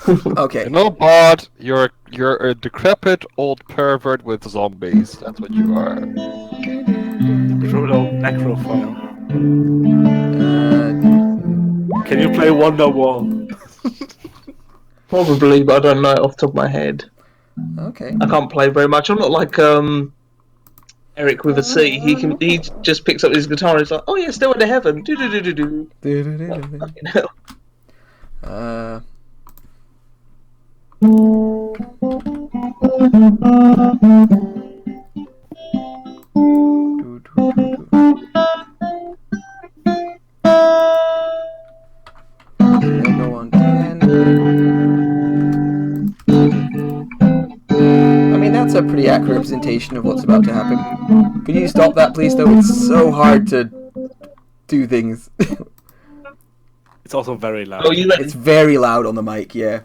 D: Okay.
A: You're no bard. You're a decrepit old pervert with zombies. That's what you are.
E: Brutal necrophile.
D: Uh,
E: Can you play Wonderwall?
B: Probably, but I don't know it off the top of my head.
D: Okay.
B: I can't play very much. I'm not like Eric with a C. He just picks up his guitar and he's like, oh yeah, Stairway to Heaven. Do do do do do. Fucking hell.
D: Uh, do, do, do, do. They'll go on 10. I mean, that's a pretty accurate representation of what's about to happen. Could you stop that, please, though? It's so hard to do things.
E: It's also very loud.
B: Oh, you let
D: It's very loud on the mic, yeah.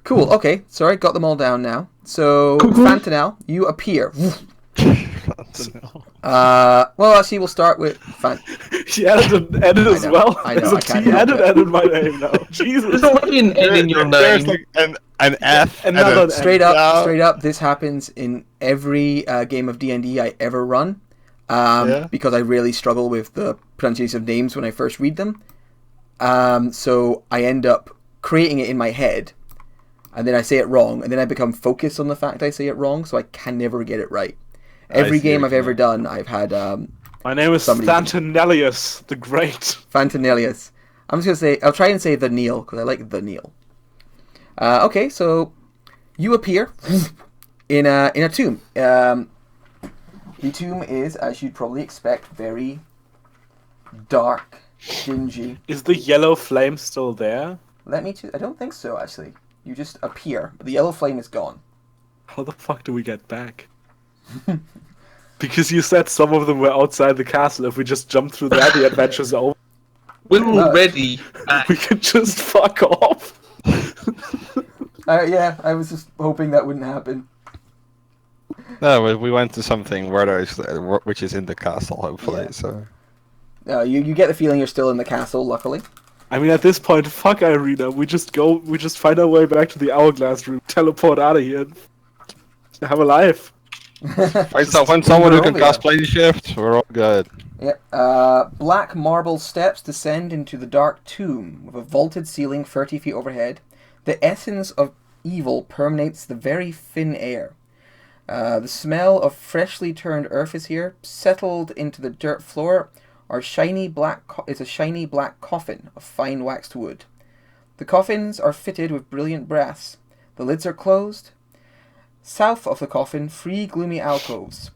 D: Cool, okay. Sorry, got them all down now. So, Fantanel, you appear. Well, actually, we'll start with
E: She added an edit as
D: know,
E: well.
D: I know,
E: There's a
D: I can't
E: T
D: help
E: added my name now.
B: There's
E: Jesus.
B: already an N in your
A: There's
B: name.
A: like an F. and
E: Another
A: a-
E: N.
D: Straight
A: Yeah.
D: up, this happens in every game of D&D I ever run. Because I really struggle with the pronunciation of names when I first read them. So I end up creating it in my head, and then I say it wrong, and then I become focused on the fact I say it wrong, so I can never get it right. Every
A: see
D: game
A: what
D: I've
A: you
D: ever
A: mean.
D: done, I've had
E: My name is
D: Somebody-
E: Stantonelius the Great.
D: Fantanelius. I'm just gonna say, I'll try and say the Neil, because I like the Neil. Okay, so you appear in a tomb. The tomb is, as you'd probably expect, very dark, dingy.
E: Is the yellow flame still there?
D: Let me I don't think so, actually. You just appear, but the yellow flame is gone.
E: How the fuck do we get back? Because you said some of them were outside the castle. If we just jump through there, the adventure's over.
B: We're
D: much.
B: already back.
E: We can just fuck off.
D: Yeah, I was just hoping that wouldn't happen.
A: No, we went to something where which is in the castle, hopefully.
D: Yeah.
A: So
D: You get the feeling you're still in the castle, luckily.
E: I mean, at this point, fuck Irina. We just find our way back to the hourglass room, teleport out of here, and have a life.
A: find someone who can cast plane shift. We're all good.
D: Yep. Black marble steps descend into the dark tomb with a vaulted ceiling 30 feet overhead. The essence of evil permeates the very thin air. The smell of freshly turned earth is here. Settled into the dirt floor is a shiny black coffin of fine waxed wood. The coffins are fitted with brilliant brass. The lids are closed. South of the coffin, 3 gloomy alcoves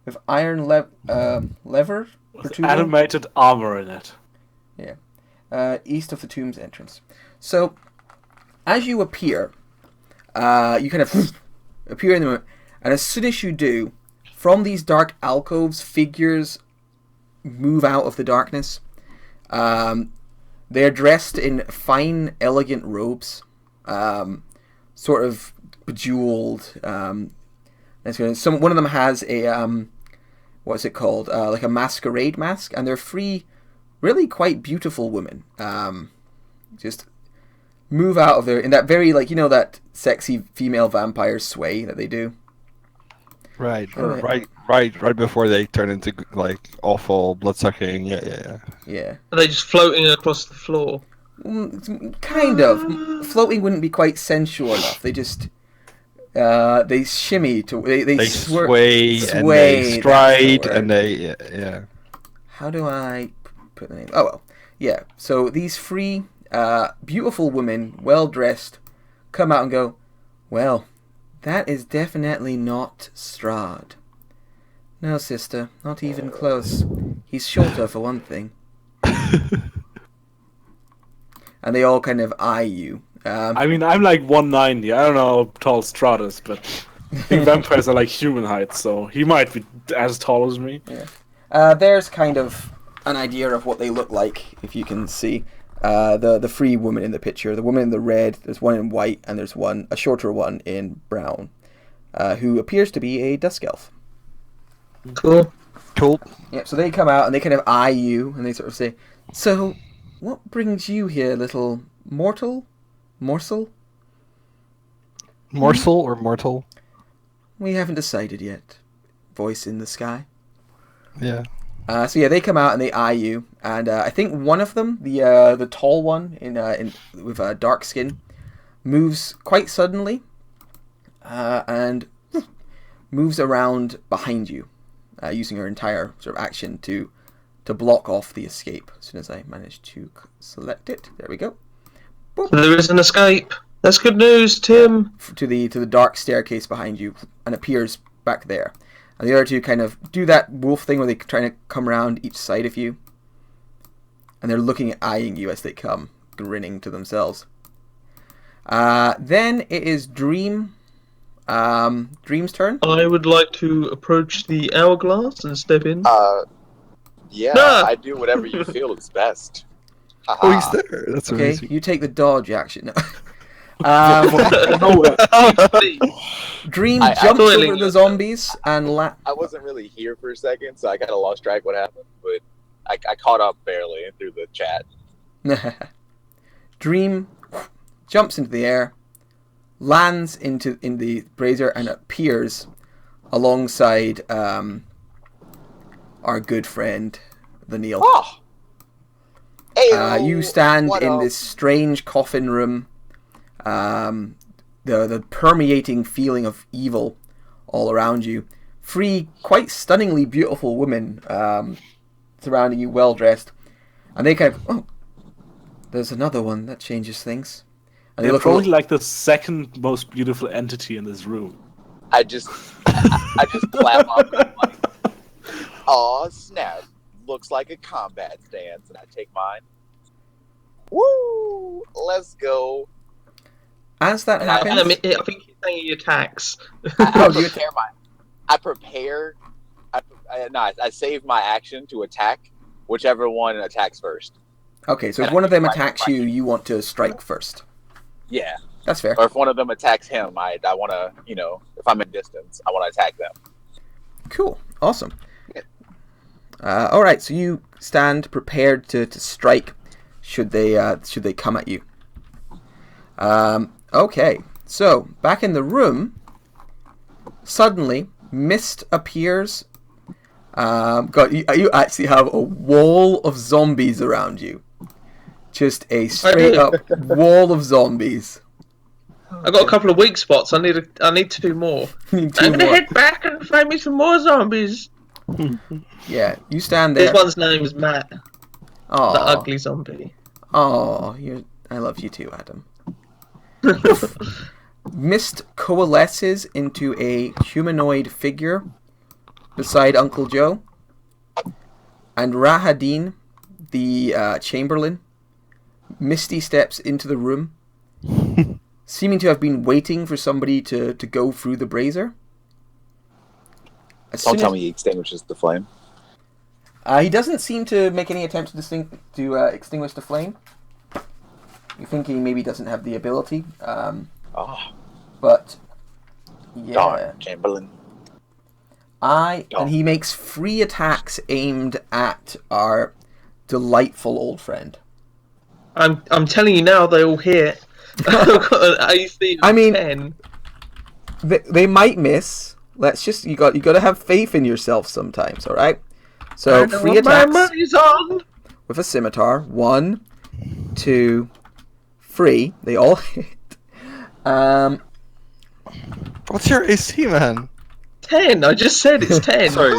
D: with iron lever protruding.
E: Animated armor in it.
D: East of the tomb's entrance. So, as you appear, you kind of appear in the room, and as soon as you do, from these dark alcoves, figures move out of the darkness. They're dressed in fine, elegant robes, sort of bejeweled. One of them has a what's it called? Like a masquerade mask, and they're 3 really quite beautiful women. Just move out of there in that very, like, you know, that sexy female vampire sway that they do.
A: Right,
D: Right.
A: right before they turn into like awful blood-sucking.
D: Yeah.
B: Are they just floating across the floor?
D: Kind of. Floating wouldn't be quite sensual enough. They just they shimmy to they
A: sway, and
D: sway,
A: they
D: that's the
A: stride,
D: word.
A: and they yeah.
D: How do I put the name? Oh well, yeah. So these 3 beautiful women, well dressed, come out and go, well, that is definitely not Strahd. No, sister, not even close. He's shorter for one thing. And they all kind of eye you.
E: I mean, I'm like 190. I don't know how tall Strahd is, but I think vampires are like human height, so he might be as tall as me.
D: There's kind of an idea of what they look like, if you can see. The 3 women in the picture. The woman in the red, there's one in white, and there's a shorter one in brown, who appears to be a dusk elf.
B: Cool.
D: Yeah, so they come out and they kind of eye you, and they sort of say, so, what brings you here, little morsel?
A: Morsel or mortal?
D: We haven't decided yet. Voice in the sky.
A: Yeah.
D: So yeah, they come out and they eye you, and I think one of them, the tall one in with dark skin, moves quite suddenly, and moves around behind you, using her entire sort of action to block off the escape. As soon as I manage to select it, there we go.
B: So there is an escape. That's good news, Tim.
D: To the dark staircase behind you, and appears back there. And the other two kind of do that wolf thing where they try to come around each side of you, and they're eyeing you as they come, grinning to themselves. Then it is Dream's turn.
B: I would like to approach the hourglass and step in.
F: Yeah,
B: No.
F: I do whatever you feel is best.
A: Oh, he's there. That's
D: Okay,
A: amazing.
D: you take the dodge action. Dream
F: I-
D: jumps
B: Toiling
D: over the
B: yourself.
D: zombies and
F: I wasn't really here for a second, so I kind of lost track what happened, but I caught up barely through the chat.
D: Dream jumps into the air, lands in the brazier, and appears alongside our good friend, the Neil.
F: Oh! Hey,
D: You stand
F: what
D: in
F: up?
D: this strange coffin room. The permeating feeling of evil all around you. Three quite stunningly beautiful women surrounding you, well dressed, and they kind of, oh, there's another one that changes things. And they
E: They're
D: look a
E: probably
D: little,
E: like the second most beautiful entity in this room.
F: I just clap up and I'm like, aw, snap. Looks like a combat stance, and I take mine. Woo! Let's go.
D: as that
F: And I-
D: happens.
B: I think he's saying he attacks.
F: I
D: do you
F: prepare I prepare. I save my action to attack whichever one attacks first.
D: Okay, so if
F: and
D: one
F: I
D: of them
F: keep
D: attacks
F: fighting.
D: you, you want to strike first.
F: Yeah.
D: That's fair.
F: Or if one of them attacks him, I want to, if I'm in distance, I want to attack them.
D: Cool. Awesome. All right, so you stand prepared to strike should they come at you. Okay, so back in the room, suddenly mist appears. God, you actually have a wall of zombies around you. Just a straight up wall of zombies.
B: I got a couple of weak spots. I need two more.
D: You need two
B: I'm gonna
D: more.
B: head back and find me some more zombies.
D: Yeah, you stand there.
B: This one's name is Matt, the
D: Oh,
B: ugly zombie.
D: I love you too, Adam. Mist coalesces into a humanoid figure beside Uncle Joe, and Rahadin, the Chamberlain, Misty steps into the room, seeming to have been waiting for somebody to go through the brazier.
F: Don't tell me he extinguishes the flame.
D: He doesn't seem to make any attempt to extinguish the flame. You think he maybe doesn't have the ability,
F: Oh,
D: but yeah.
F: darn, Chamberlain.
D: And he makes 3 attacks aimed at our delightful old friend.
B: I'm telling you now, they all hit. I've got an AC of
D: I mean-
B: 10.
D: They might miss. You got to have faith in yourself sometimes, all right? So
B: I know
D: 3
B: what my
D: attacks
B: money's on.
D: with a scimitar. 1, 2, 3. They all hit.
A: What's your AC, man?
B: 10. I just said it's 10.
A: Sorry.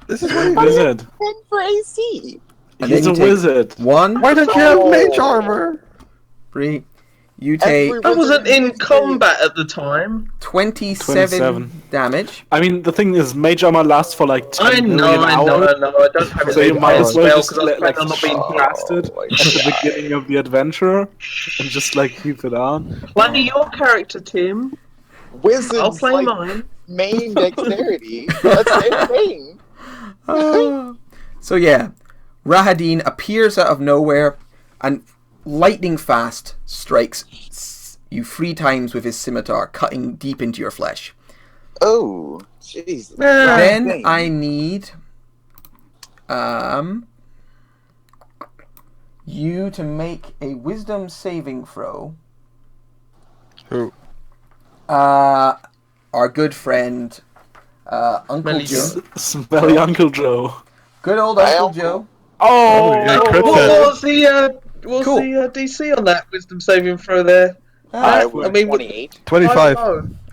A: This is what
E: Wizard.
F: And for AC.
D: And
E: He's
D: then
E: a
D: you take
E: wizard.
D: 1,
A: Why don't you have mage armor?
D: 3. You take
F: Every-
B: I wasn't in combat at the time.
D: 27
E: 27.
D: damage.
E: I mean, the thing is, mage armor lasts for like 10
B: I know,
E: million
B: I know,
E: hours.
B: I know. I don't have
E: So you
B: an
E: might as well
B: spell
E: just
B: because I was
E: let,
B: planning on not being
E: blasted
F: Oh my
E: at the beginning of the adventure and just like keep it on.
B: Play your character, Tim.
F: Wizards
B: I'll play
F: like
B: mine.
F: main dexterity. That's their thing.
D: So yeah, Rahadin appears out of nowhere and lightning fast strikes you 3 times with his scimitar, cutting deep into your flesh.
F: Oh, jeez.
D: Then I need you to make a wisdom saving throw.
A: Who?
D: Our good friend Uncle
B: Smelly
D: Joe.
B: Joe.
E: Smelly Uncle Joe.
D: Good old
F: Hi,
D: Uncle
F: Uncle.
D: Joe.
E: Oh,
A: yeah, crit
B: What
A: hit.
B: was the
D: Cool.
B: DC on that wisdom saving throw there?
F: I
D: Uh,
F: was
B: I mean,
F: 28.
A: 25.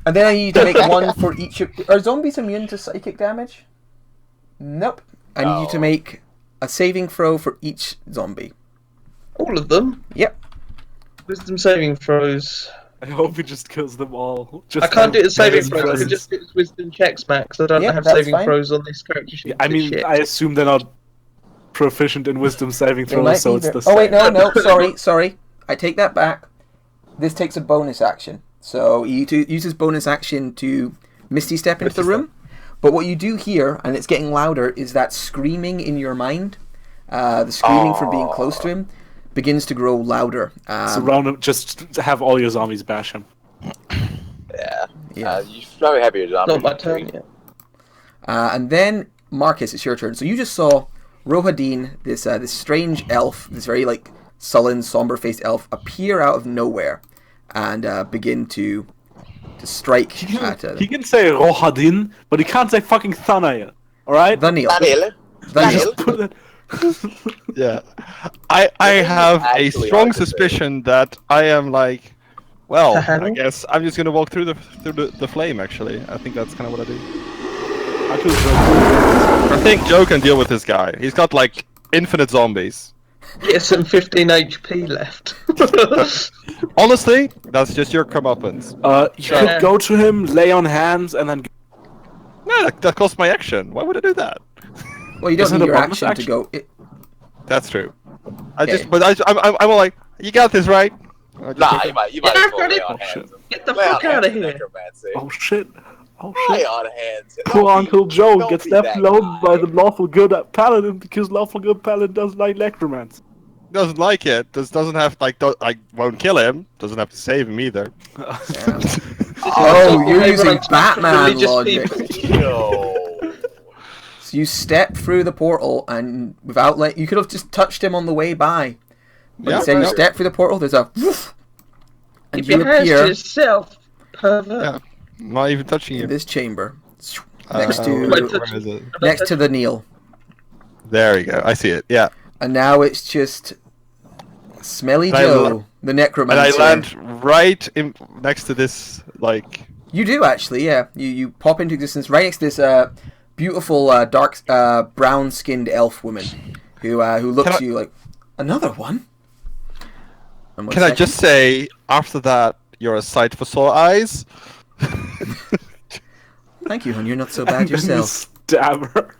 D: and then I need you to make one for each of... Are zombies immune to psychic damage? Nope. I need you to
F: Oh.
D: make a saving throw for each zombie.
B: All of them.
D: Yep.
B: Wisdom saving throws.
E: I hope he just kills them all.
B: I can't do it as saving
E: His
B: throws. I can
E: presence.
B: just do it as wisdom checks, Max. I don't
D: Yeah,
B: have
D: that's
B: saving
D: fine.
B: throws on this character sheet.
E: I mean,
B: Shit.
E: I assume they're not proficient in wisdom saving
D: They
E: throws,
D: might
E: so
D: be
E: it's
D: ver-
E: the same.
D: Oh wait, no, sorry. I take that back. This takes a bonus action. So you use his bonus action to Misty Step into the room. But what you do here, and it's getting louder, is that screaming in your mind, the screaming from being close to him, begins to grow louder.
E: Surround him, just have all your zombies bash him.
F: Yeah.
D: Yeah.
F: You should probably have your zombie.
B: Not my turn yet.
D: And then Marcus, it's your turn. So you just saw Rohadin, this strange elf, this very like sullen, somber-faced elf, appear out of nowhere and begin to strike at
E: He can say Rohadin, but he can't say fucking Thanael. Alright?
D: Daniel.
F: Daniel.
D: Daniel.
E: Put it-
A: Yeah. I have a
F: Actually
A: strong
F: hard to say.
A: suspicion that I am like, well, I
B: Hello?
A: guess I'm just gonna walk through the flame. Actually, I think that's kind of what I do.
E: I could joke.
A: I think Joe can deal with this guy. He's got like infinite zombies.
B: Get some 15 HP left.
A: Honestly, that's just your comeuppance.
E: You could go to him, lay on hands, and then.
A: No, that costs my action. Why would I do that?
D: Well, you don't
E: Isn't
D: need
E: it a
D: your
E: bonus
D: action to go.
A: That's true.
D: Okay.
A: I'm all like, you got this, right? I just
F: Nah,
A: take
F: you
A: it.
F: might
B: Yeah,
F: as well
B: got
F: lay
B: it.
F: on
E: Oh, shit.
F: hands.
B: Get the
F: Lay on
B: fuck out
F: hands
B: of
F: and
B: here.
F: necromancy.
E: Oh shit. Oh
F: Lay
E: shit.
F: on hands.
E: Poor
F: Don't be-
E: Uncle Joe
F: don't
E: gets
F: be
E: left
F: that
E: alone
F: guy.
E: by the lawful good paladin because lawful good paladin doesn't like necromancy.
A: Doesn't like it. Doesn't have like won't kill him. Doesn't have to save him either.
D: Yeah.
B: This is
D: Oh,
B: not
D: you're
B: the
D: using
B: overrun
D: Batman
B: religious
D: logic.
B: people.
F: No.
D: So you step through the portal, and without you could have just touched him on the way by. But
A: Yeah,
D: instead, you
A: yeah.
D: step through the portal. There's a woof, and
B: Keep
D: you
B: your hands to
D: appear
B: yourself, pervert.
A: Yeah. Not even touching
D: in
A: you.
D: this chamber next
A: Uh,
D: to
A: where is it?
D: next to the Neil.
A: There you go. I see it. Yeah.
D: And now it's just Smelly
A: And I
D: Joe, the
A: And I
D: necromancer.
A: land right next to this, like.
D: You do actually, yeah. You pop into existence right next to this beautiful dark brown-skinned elf woman who looks
A: Can I-
D: at you like another one. And one
A: Can I
D: second.
A: just say, after that, you're a sight for sore eyes?
D: Thank you, hon. You're not so bad
E: And then you
D: yourself.
E: stab her.